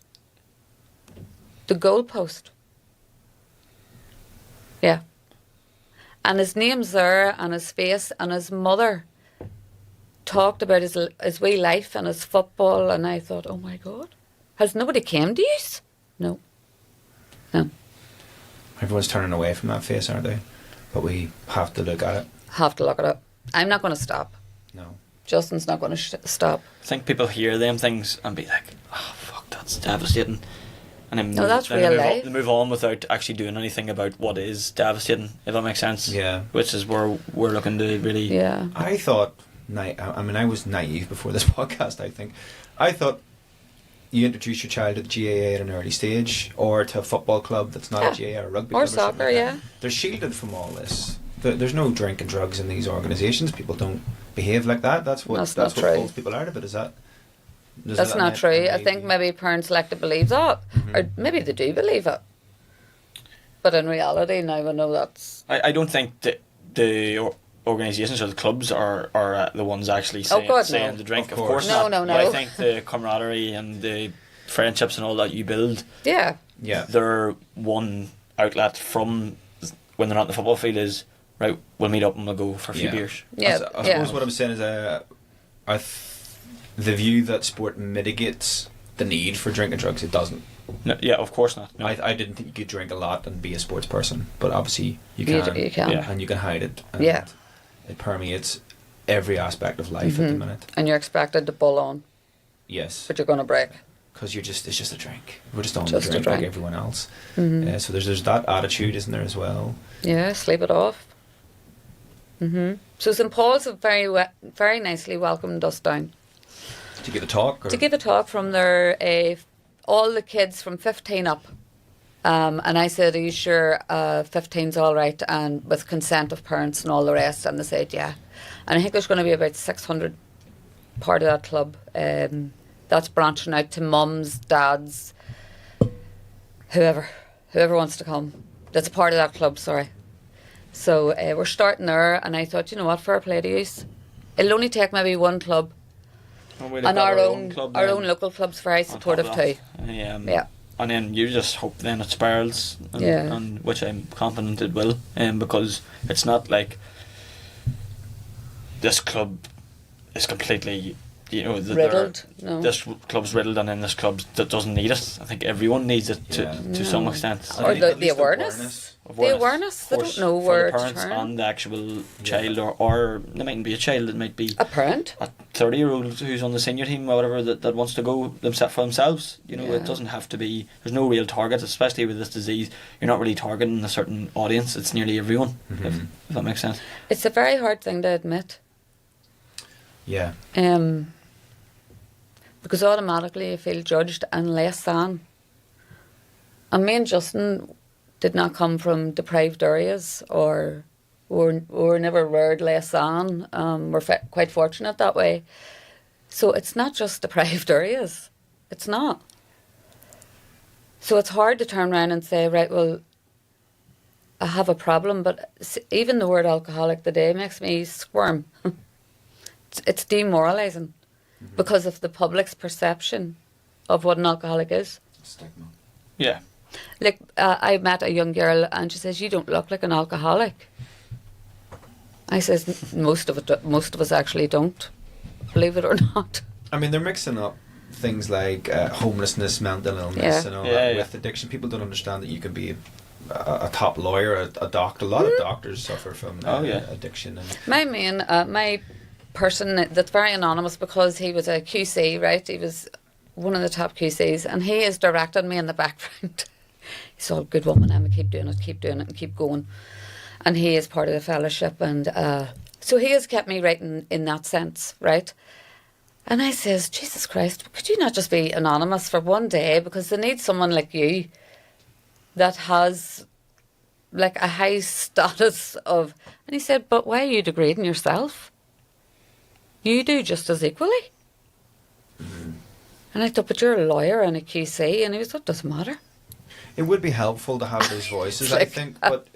The goalpost. Yeah. And his name's there and his face, and his mother talked about his wee life and his football, and I thought, oh my God, has nobody came to you? No. No.
Everyone's turning away from that face, aren't they? But we have to look at it.
Have to look at it. I'm not going to stop.
No.
Justin's not going to stop.
I think people hear them things and be like, oh fuck, that's devastating. And then
No, that's
then
real
they move
life.
they move on without actually doing anything about what is devastating, if that makes sense.
Yeah.
Which is where we're looking to really.
Yeah.
I thought, I mean, I was naive before this podcast, I think. I thought you introduce your child to the GAA at an early stage, or to a football club that's not a GAA or a rugby
Or
club. something
soccer,
like
yeah.
that. They're shielded from all this. There's no drink and drugs in these organisations. People don't behave like that. That's what
That's not
what
true.
pulls people out of it. Is that?
That's not true. I think maybe parents like to believe that, or maybe they do believe it. But in reality, now we know that's...
I don't think that the organisations or the clubs are the ones actually
Oh,
saying,
God, no.
saying the drink.
Of
Of
course.
course
No,
not.
no,
But
no.
I think the camaraderie and the friendships and all that you build,
Yeah.
Yeah.
their one outlet from when they're not in the football field is, right, we'll meet up and we'll go for a few beers.
Yeah.
I
yeah.
suppose what I'm saying is the view that sport mitigates the need for drinking drugs, it doesn't.
No, yeah, of course not. No.
I didn't think you could drink a lot and be a sports person, but obviously you
You
can.
d- you can.
Yeah.
And you can hide it. And
Yeah.
it permeates every aspect of life at the minute.
And you're expected to bull on,
Yes.
but you're going to break.
Because it's just a drink. We're just on
Just
the
a
drink
drink.
like everyone else.
Mm-hmm.
So there's that attitude, isn't there, as well?
Yeah, sleep it off. So St. Paul's have very nicely welcomed us down.
To give a talk? Or?
To give a talk from their all the kids from 15 up. And I said, are you sure 15's all right, and with consent of parents and all the rest? And they said, yeah. And I think there's going to be about 600 part of that club. That's branching out to mums, dads, whoever wants to come. That's a part of that club, sorry. So we're starting there, and I thought, you know what, fair play to use. It'll only take maybe one club.
And we've
And
got
our own
club
our
then
own local club's very
on top
supportive
of
too.
that.
Yeah.
And then you just hope then it spirals, and which I'm confident it will, because it's not like this club is completely,
Riddled, no.
This club's riddled, and then this club that doesn't need it. I think everyone needs it to some extent.
Or
I think
the
at least
awareness. The awareness, they
of
don't know
course,
where
for
to
the parents
turn.
and the actual child, or there mightn't be a child, it might be
A parent.
a 30-year-old who's on the senior team or whatever that wants to go for themselves.
Yeah.
It doesn't have to be. There's no real target, especially with this disease. You're not really targeting a certain audience. It's nearly everyone. If that makes sense.
It's a very hard thing to admit.
Yeah.
Because automatically you feel judged and less than. And me and Justin did not come from deprived areas, or were never reared less than. We're quite fortunate that way. So it's not just deprived areas. It's not. So it's hard to turn around and say, right, well, I have a problem, but even the word alcoholic today makes me squirm. It's demoralising because of the public's perception of what an alcoholic is.
Stigma.
Yeah.
Like, I met a young girl and she says, "You don't look like an alcoholic." I says, most of us actually don't, believe it or not.
I mean, they're mixing up things like homelessness, mental illness,
Yeah.
and all
Yeah,
that
yeah.
with addiction. People don't understand that you can be a top lawyer, a doctor. A lot of doctors suffer from addiction. And
My main, my person that's very anonymous, because he was a QC, right? He was one of the top QCs, and he has directed me in the background. He's all, "Good woman, Emma, keep doing it, and keep going." And he is part of the fellowship, and so he has kept me right in that sense, right? And I says, "Jesus Christ, could you not just be anonymous for one day? Because they need someone like you that has like a high status of..." And he said, "But why are you degrading yourself? You do just as equally." And I thought, "But you're a lawyer and a QC." And he was, "What doesn't matter."
it would be helpful to have those voices, I
Like,
think. But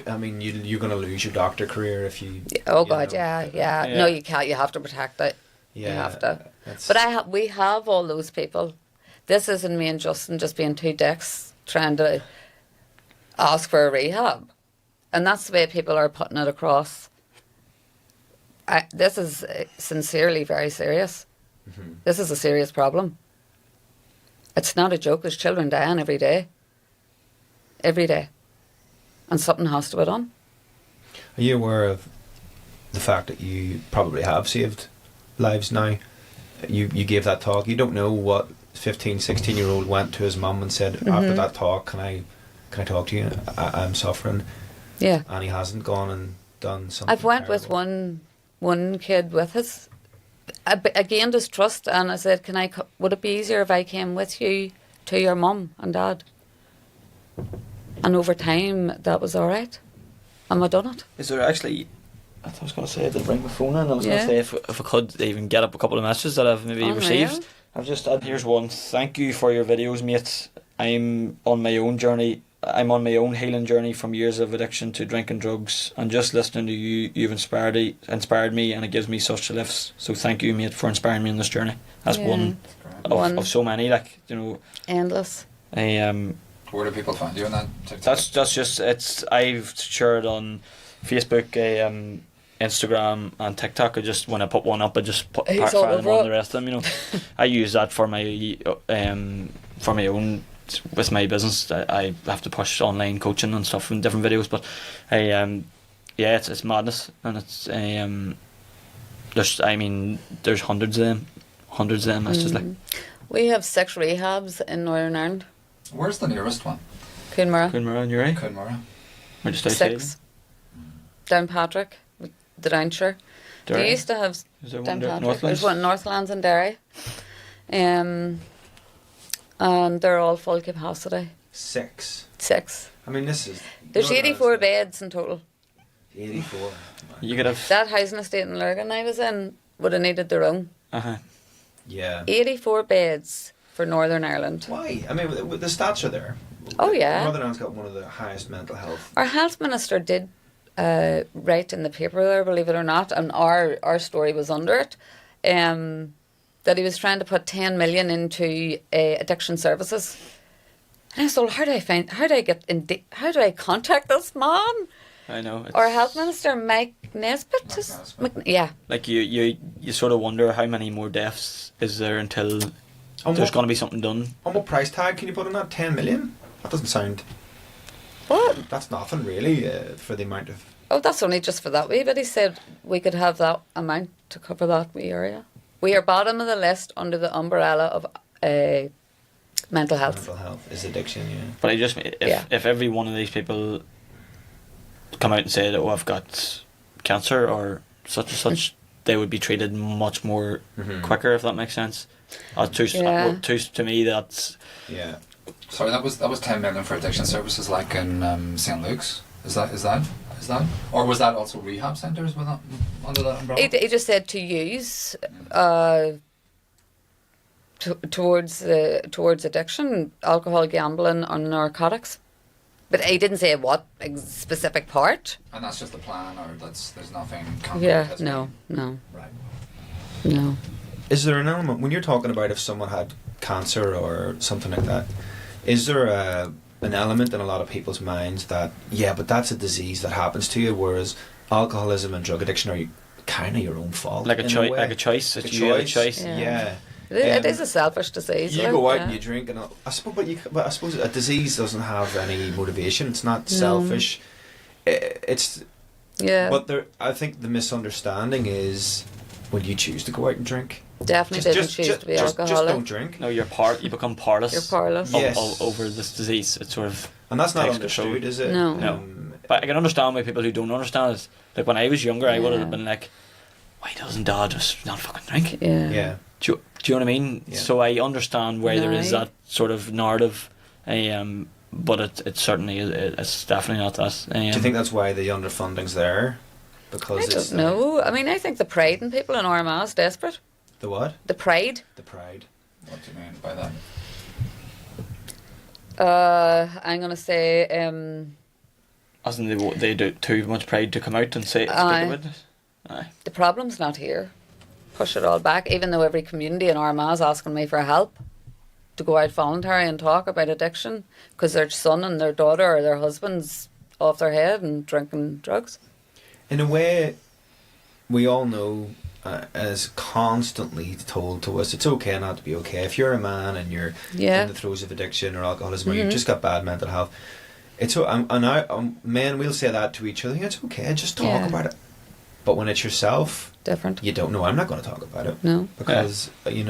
I mean, you're going to lose your doctor career if you.
Oh
you
God,
know,
yeah. No, you can't. You have to protect it.
Yeah,
You have to.
that's-
But we have all those people. This isn't me and Justin just being two dicks trying to ask for a rehab. And that's the way people are putting it across. This is sincerely very serious. This is a serious problem. It's not a joke. There's children dying every day. Every day. And something has to be done.
Are you aware of the fact that you probably have saved lives now? You gave that talk. You don't know what 15, 16-year-old went to his mum and said, "After that talk, can I talk to you? I'm suffering."
Yeah.
And he hasn't gone and done something.
I've went with
terrible.
one kid with his. I gained his trust, and I said, would it be easier if I came with you to your mum and dad? And over time, that was all right. And I done it.
Is there actually... I was going to say, I did bring my phone in. I was
Yeah.
going to say if I could even get up a couple of messages that I've maybe
Unreal.
received. I've just had, here's one. "Thank you for your videos, mate. I'm on my own healing journey from years of addiction to drinking drugs, and just listening to you, you've inspired me, and it gives me such a lift. So thank you, mate, for inspiring me on this journey." That's
Yeah.
one of so many, like, you know.
Endless.
Where do people find you on that TikTok?
That's just, it's, I've shared on Facebook, Instagram and TikTok. I just, when I put one up, I just
He's
fire
all
them
over
on
it.
the rest of them, you know. I use that for my own, with my business. I have to push online coaching and stuff in different videos, but it's madness, and it's there's hundreds of them. That's just like,
We have 6 rehabs in Northern Ireland.
Where's the nearest one?
Coonmara.
Coonmara and Uri.
Coonmara.
We're just outside.
6. Downpatrick, the Downshire.
Derry.
They used to have
Is there one there?
Downpatrick.
Northlands?
There's one Northlands and Derry. And they're all full capacity.
6.
6.
I mean, this is.
There's
not
84
as-
beds in total.
84.
You could have.
That housing estate in Lurgan I was in would have needed their own.
Yeah.
84 beds for Northern Ireland.
Why? I mean, the stats are there.
Oh, yeah.
Northern Ireland's got one of the highest mental health.
Our health minister did write in the paper there, believe it or not, and our story was under it, that he was trying to put 10 million into addiction services. And I was told, how do I contact this man?
I know.
Our health minister, Mike Nesbitt. Yeah.
Like you sort of wonder how many more deaths is there until there's going to be something done.
On what price tag can you put on that? 10 million? That doesn't sound.
What?
That's nothing really for the amount of.
Oh, that's only just for that wee bit. He said we could have that amount to cover that wee area. We are bottom of the list under the umbrella of mental health.
Mental health is addiction, yeah.
But if every one of these people come out and say that, "Oh, I've got cancer or such and such," they would be treated much more
Mhm.
quicker, if that makes sense.
Yeah.
To me, that's
Yeah.
Sorry, that was 10 million for addiction services, like in St. Luke's. Is that, or was that also rehab centres with that, under that umbrella?
He just said to use towards addiction, alcohol, gambling, or narcotics. But he didn't say what specific part.
And that's just the plan, or there's nothing
Yeah,
concrete?
no.
Right.
No.
Is there an element when you're talking about if someone had cancer or something like that? Is there an element in a lot of people's minds that but that's a disease that happens to you, whereas alcoholism and drug addiction are kind of your own fault,
like a
in
choice.
way?
Like a choice.
Like
It's
a
you have a
choice.
choice.
Yeah.
It is a selfish disease.
You
like,
go out
yeah.
and you drink, and I suppose, but I suppose a disease doesn't have any motivation. It's not selfish. It's
Yeah.
But I think the misunderstanding is when you choose to go out and drink.
Definitely didn't choose to be alcoholic.
Just don't drink.
No, you become powerless.
You're powerless.
Yes.
Over this disease. It's sort of,
And that's not
takes
understood,
control.
is it?
No.
but I can understand why people who don't understand it. Like when I was younger, I would have been like, why doesn't Dad just not fucking drink?
Yeah.
Yeah.
Do you know what I mean?
Yeah.
So I understand why there is
Right.
that sort of narrative, but it certainly it's definitely not that.
Do you think that's why the underfunding's there? Because
I
it's
don't know. I mean, I think the pride in people in Armagh is desperate.
The what?
The pride.
The pride.
What do you mean by that?
I'm going to say,
As in they do too much pride to come out and say speak
Aye.
about it. Aye.
the problem's not here. Push it all back, even though every community in Armagh is asking me for help to go out voluntary and talk about addiction because their son and their daughter or their husband's off their head and drinking drugs.
In a way, we all know, as constantly told to us, it's okay not to be okay. If you're a man and you're in the throes of addiction or alcoholism, or you've just got bad mental health, men will say that to each other. It's okay, just talk about it. But when it's yourself,
Different.
you don't know. I'm not going to talk about it.
No.
Because I'm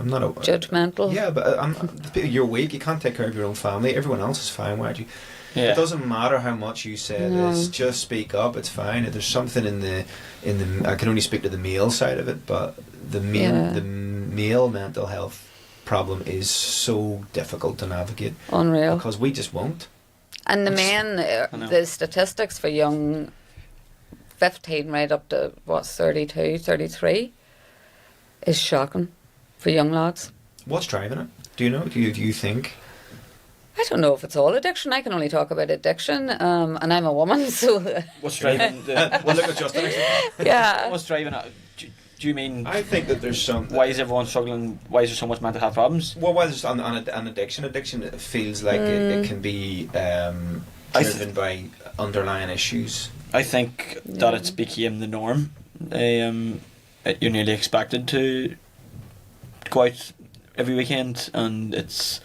not
Judgmental.
Yeah, but you're weak. You can't take care of your own family. Everyone else is fine. Why do you?
Yeah.
It doesn't matter how much you say this. Just speak up. It's fine. There's something in the. I can only speak to the male side of it, but the male mental health problem is so difficult to navigate.
Unreal.
Because we just won't.
And the men, the statistics for young 15 right up to 32, 33 is shocking for young lads.
What's driving it? Do you know? Do you think?
I don't know if it's all addiction. I can only talk about addiction, and I'm a woman, so
What's driving the?
Well, look at Justin.
yeah.
What's driving it? Do you mean?
I think that there's some.
Why is everyone struggling? Why is there so much mental health problems?
Well, why there's an addiction? Addiction it feels like it can be driven by underlying issues.
I think that it's became the norm. You're nearly expected to go out every weekend, and it's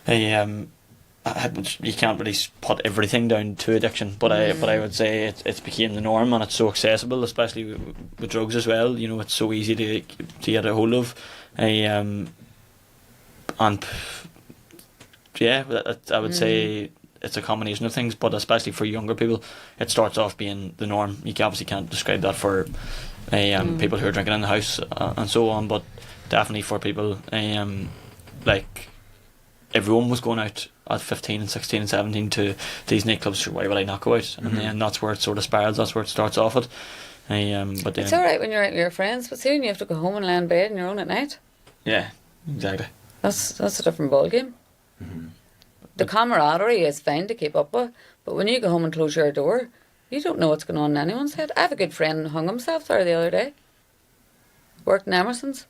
you can't really put everything down to addiction, but I would say it's became the norm, and it's so accessible, especially with drugs as well. You know, it's so easy to get a hold of, and yeah, I would say it's a combination of things, but especially for younger people, it starts off being the norm. You obviously can't describe that for people who are drinking in the house and so on, but definitely for people like everyone was going out at 15 and 16 and 17 to these nightclubs. So why would I not go out? And then that's where it sort of spirals. That's where it starts off at. But then,
it's all right when you're out with your friends, but soon you have to go home and lay in bed on your own at night.
yeah, exactly.
That's a different ballgame. The camaraderie is fine to keep up with, but when you go home and close your door, you don't know what's going on in anyone's head. I have a good friend who hung himself there the other day. Worked in Emerson's.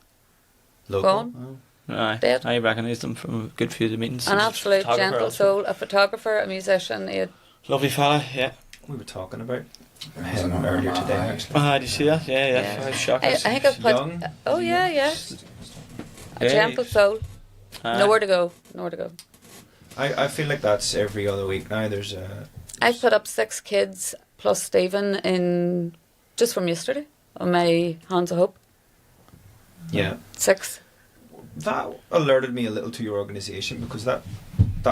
Local.
Gone.
Aye,
Dead.
I recognise them from a good few of the meetings.
An
He's a
absolute
photographer
gentle
also.
soul, a photographer, a musician. He had
Lovely fella, yeah.
We were talking about
There's
him
an
earlier
Armagh
today.
GAA.
Actually.
Did you see that? Yeah.
Yeah.
I was shocked.
I think I've put.
Young.
Oh yeah. A
Yeah.
gentle soul.
Aye.
Nowhere to go.
I feel like that's every other week now. There's a.
I've put up 6 kids plus Stephen in just from yesterday on my Hands of Hope.
Yeah.
6.
That alerted me a little to your organisation because that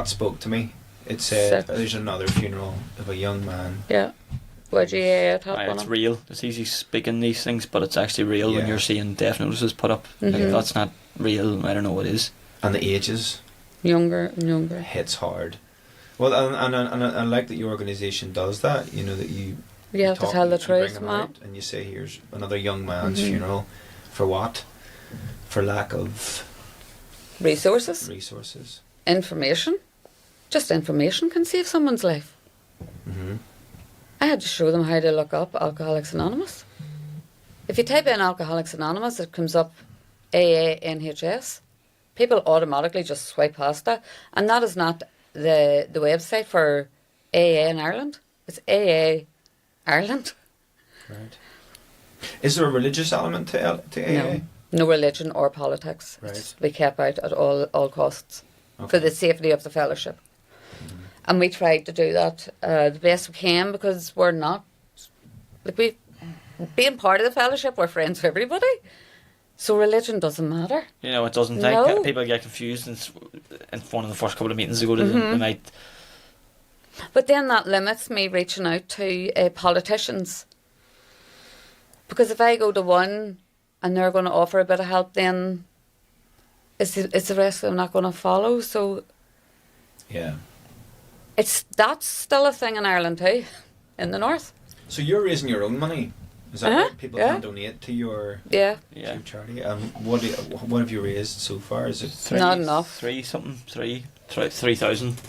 spoke to me. It said
Six.
there's another funeral of a young man
Yeah. Would you
Right,
one
it's
of?
real. It's easy speaking these things, but it's actually real when
Yeah.
you're seeing death notices put up. Like,
Mhm.
if that's not real, I don't know what is.
And the ages
Younger and younger.
hits hard. Well, and I like that your organisation does that. You know that you
You have to
talk-
tell the
you bring
truth,
them
Matt.
out and you say, here's another young man's
Mhm.
funeral. For what? For lack of
Resources,
resources.
information. Just information can save someone's life.
Mm-hmm.
I had to show them how to look up Alcoholics Anonymous. If you type in Alcoholics Anonymous, it comes up AA NHS. People automatically just swipe past that. And that is not the website for AA in Ireland. It's AA Ireland.
Right. Is there a religious element to AA?
No. No religion or politics.
Right.
It's just to be kept out at all costs for
Okay.
the safety of the fellowship. And we tried to do that the best we can because we're not, like being part of the fellowship, we're friends with everybody. So religion doesn't matter.
You know, it doesn't.
No.
Like, people get confused in one of the first couple of meetings they go to.
Mhm.
They might.
But then that limits me reaching out to politicians. Because if I go to one and they're going to offer a bit of help, then is the rest of them not going to follow? So
Yeah.
that's still a thing in Ireland too, in the north.
So you're raising your own money. Is that
Uh-huh,
right? People
yeah.
can donate to your,
Yeah,
to
Yeah.
your charity. What have you raised so far? Is it
Not enough.
3,000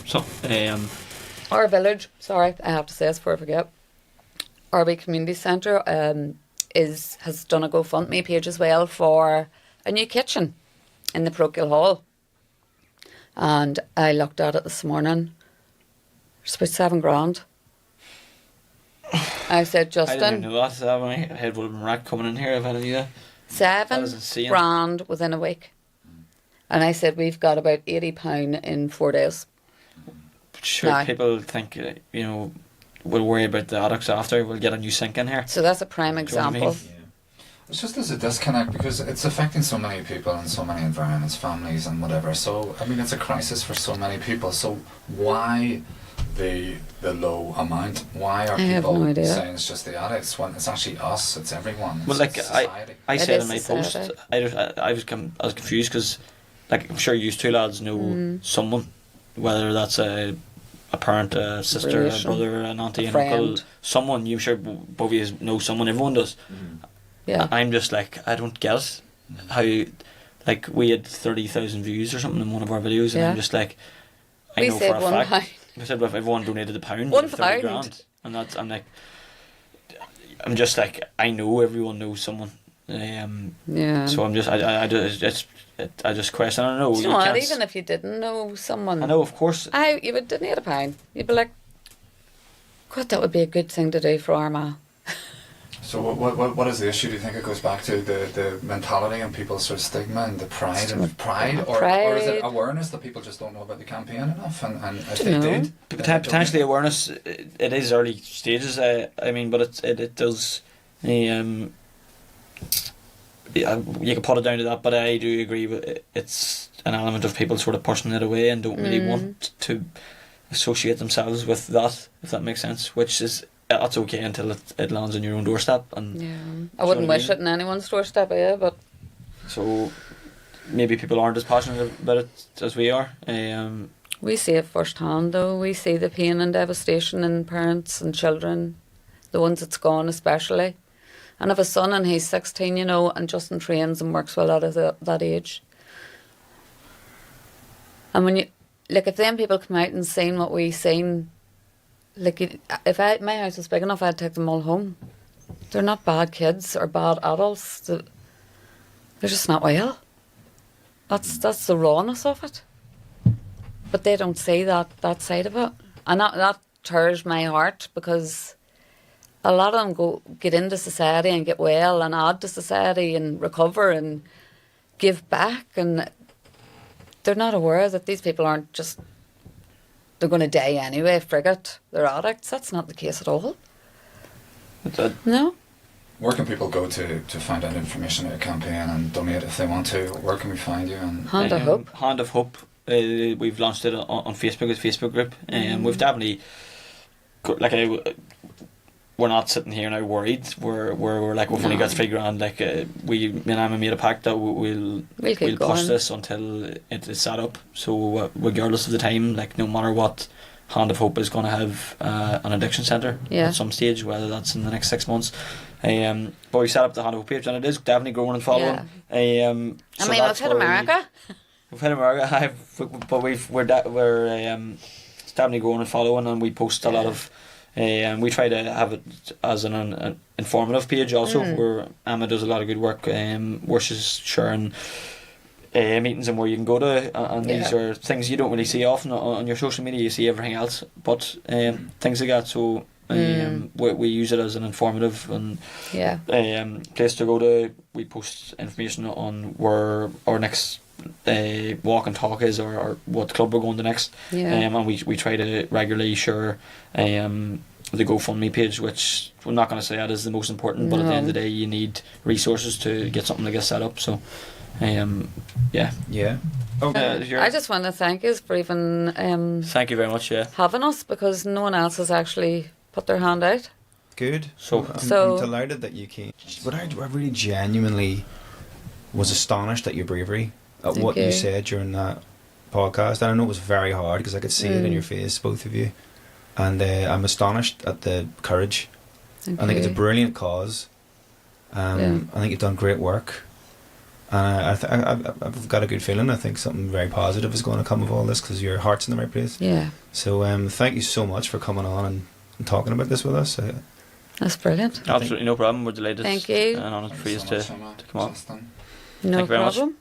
something.
our village. Sorry, I have to say this before I forget. Armagh Community Centre has done a GoFundMe page as well for a new kitchen in the parochial hall. And I looked at it this morning. It's about $7,000. I said,
I didn't
Justin,
know that. My head would have been racked coming in here if I knew that. That is insane.
$7,000 within a week. And I said, we've got about £80 in 4 days.
Sure,
No.
people think, we'll worry about the addicts after. We'll get a new sink in here.
So that's a prime
Do you know what I
example.
mean?
Yeah.
It's just there's a disconnect because it's affecting so many people in so many environments, families and whatever. So I mean, it's a crisis for so many people. So why the low amount? Why are
I have
people
no idea.
saying it's just the addicts when it's actually us? It's everyone.
Well,
it's
like,
society.
I
It
said
is
in my
society.
post, I was confused because, like, I'm sure you two lads know someone, whether that's a parent, a sister,
Relation.
a brother, an auntie,
A
an uncle,
friend.
someone. You sure both of you know someone. Everyone does.
Yeah.
I'm just like, I don't get it. How, like, we had 30,000 views or something in one of our videos, and
Yeah.
I'm just like, I
We
know
said
for a
£1.
fact. I said, well, if everyone donated a pound,
£1.
30 grand, and that's, I'm just like, I know everyone knows someone.
Yeah.
So I'm just, I just question. I don't know.
Do you know what?
can't
Even if you didn't know someone,
I know, of course.
you would donate £1. You'd be like, God, that would be a good thing to do for Armagh.
So what is the issue? Do you think it goes back to the mentality and people's sort of stigma and the pride or is it
Pride.
awareness that people just don't know about the campaign enough? And if they
Dunno.
did,
Potentially awareness. It is early stages. I mean, but it does. Yeah, you can put it down to that, but I do agree with it. It's an element of people sort of pushing it away and don't really want to associate themselves with that, if that makes sense. Which is, that's okay until it lands on your own doorstep. And
Yeah. I wouldn't
what I
wish
mean?
it in anyone's doorstep, yeah, but
so maybe people aren't as passionate about it as we are.
we see it firsthand though. We see the pain and devastation in parents and children, the ones that's gone especially. And I have a son and he's 16, you know, and Justin trains and works well out of that age. And when you, like, if them people come out and seen what we seen, like, if my house was big enough, I'd take them all home. They're not bad kids or bad adults. They're just not well. That's the rawness of it. But they don't see that side of it. And that tears my heart because a lot of them get into society and get well and add to society and recover and give back, and they're not aware that these people aren't just, they're going to die anyway, frigate, they're addicts. That's not the case at all. No?
Where can people go to find out information about your campaign and donate if they want to? Where can we find you? And
Hand of Hope.
Hand of Hope. We've launched it on Facebook, it's a Facebook group, and we've definitely got, like, we're not sitting here now worried. We're like, we've only got $3,000. Like me and Emma made a pact that we'll push
going.
this until it is set up. So regardless of the time, like no matter what, Hand of Hope is going to have an addiction centre at some stage, whether that's in the next 6 months. But we set up the Hand of Hope page, and it is definitely growing and following.
I mean, we've hit America.
We've hit America, but we're it's definitely growing and following, and we post a lot of. We try to have it as an informative page also, where Emma does a lot of good work, where she's sharing meetings and where you can go to, and these are things you don't really see often on your social media. You see everything else, but things like that. So we use it as an informative and place to go to. We post information on where our next walk and talk is, or what club we're going to next, and we try to regularly share the GoFundMe page, which we're not going to say that is the most important, but at the end of the day you need resources to get something like this set up. So
I just want to thank you for even
thank you very much
having us, because no one else has actually put their hand out.
Good.
So
I'm delighted that you came, but I really genuinely was astonished at your bravery, at what you said during that podcast. And I know it was very hard because I could see it in your face, both of you, and I'm astonished at the courage. I think it's a brilliant cause. I think you've done great work, and I've got a good feeling. I think something very positive is going to come of all this, because your heart's in the right place. So thank you so much for coming on and talking about this with us.
That's brilliant.
Absolutely no problem. We're delighted.
Thank you.
And honoured for you to come on.
No problem.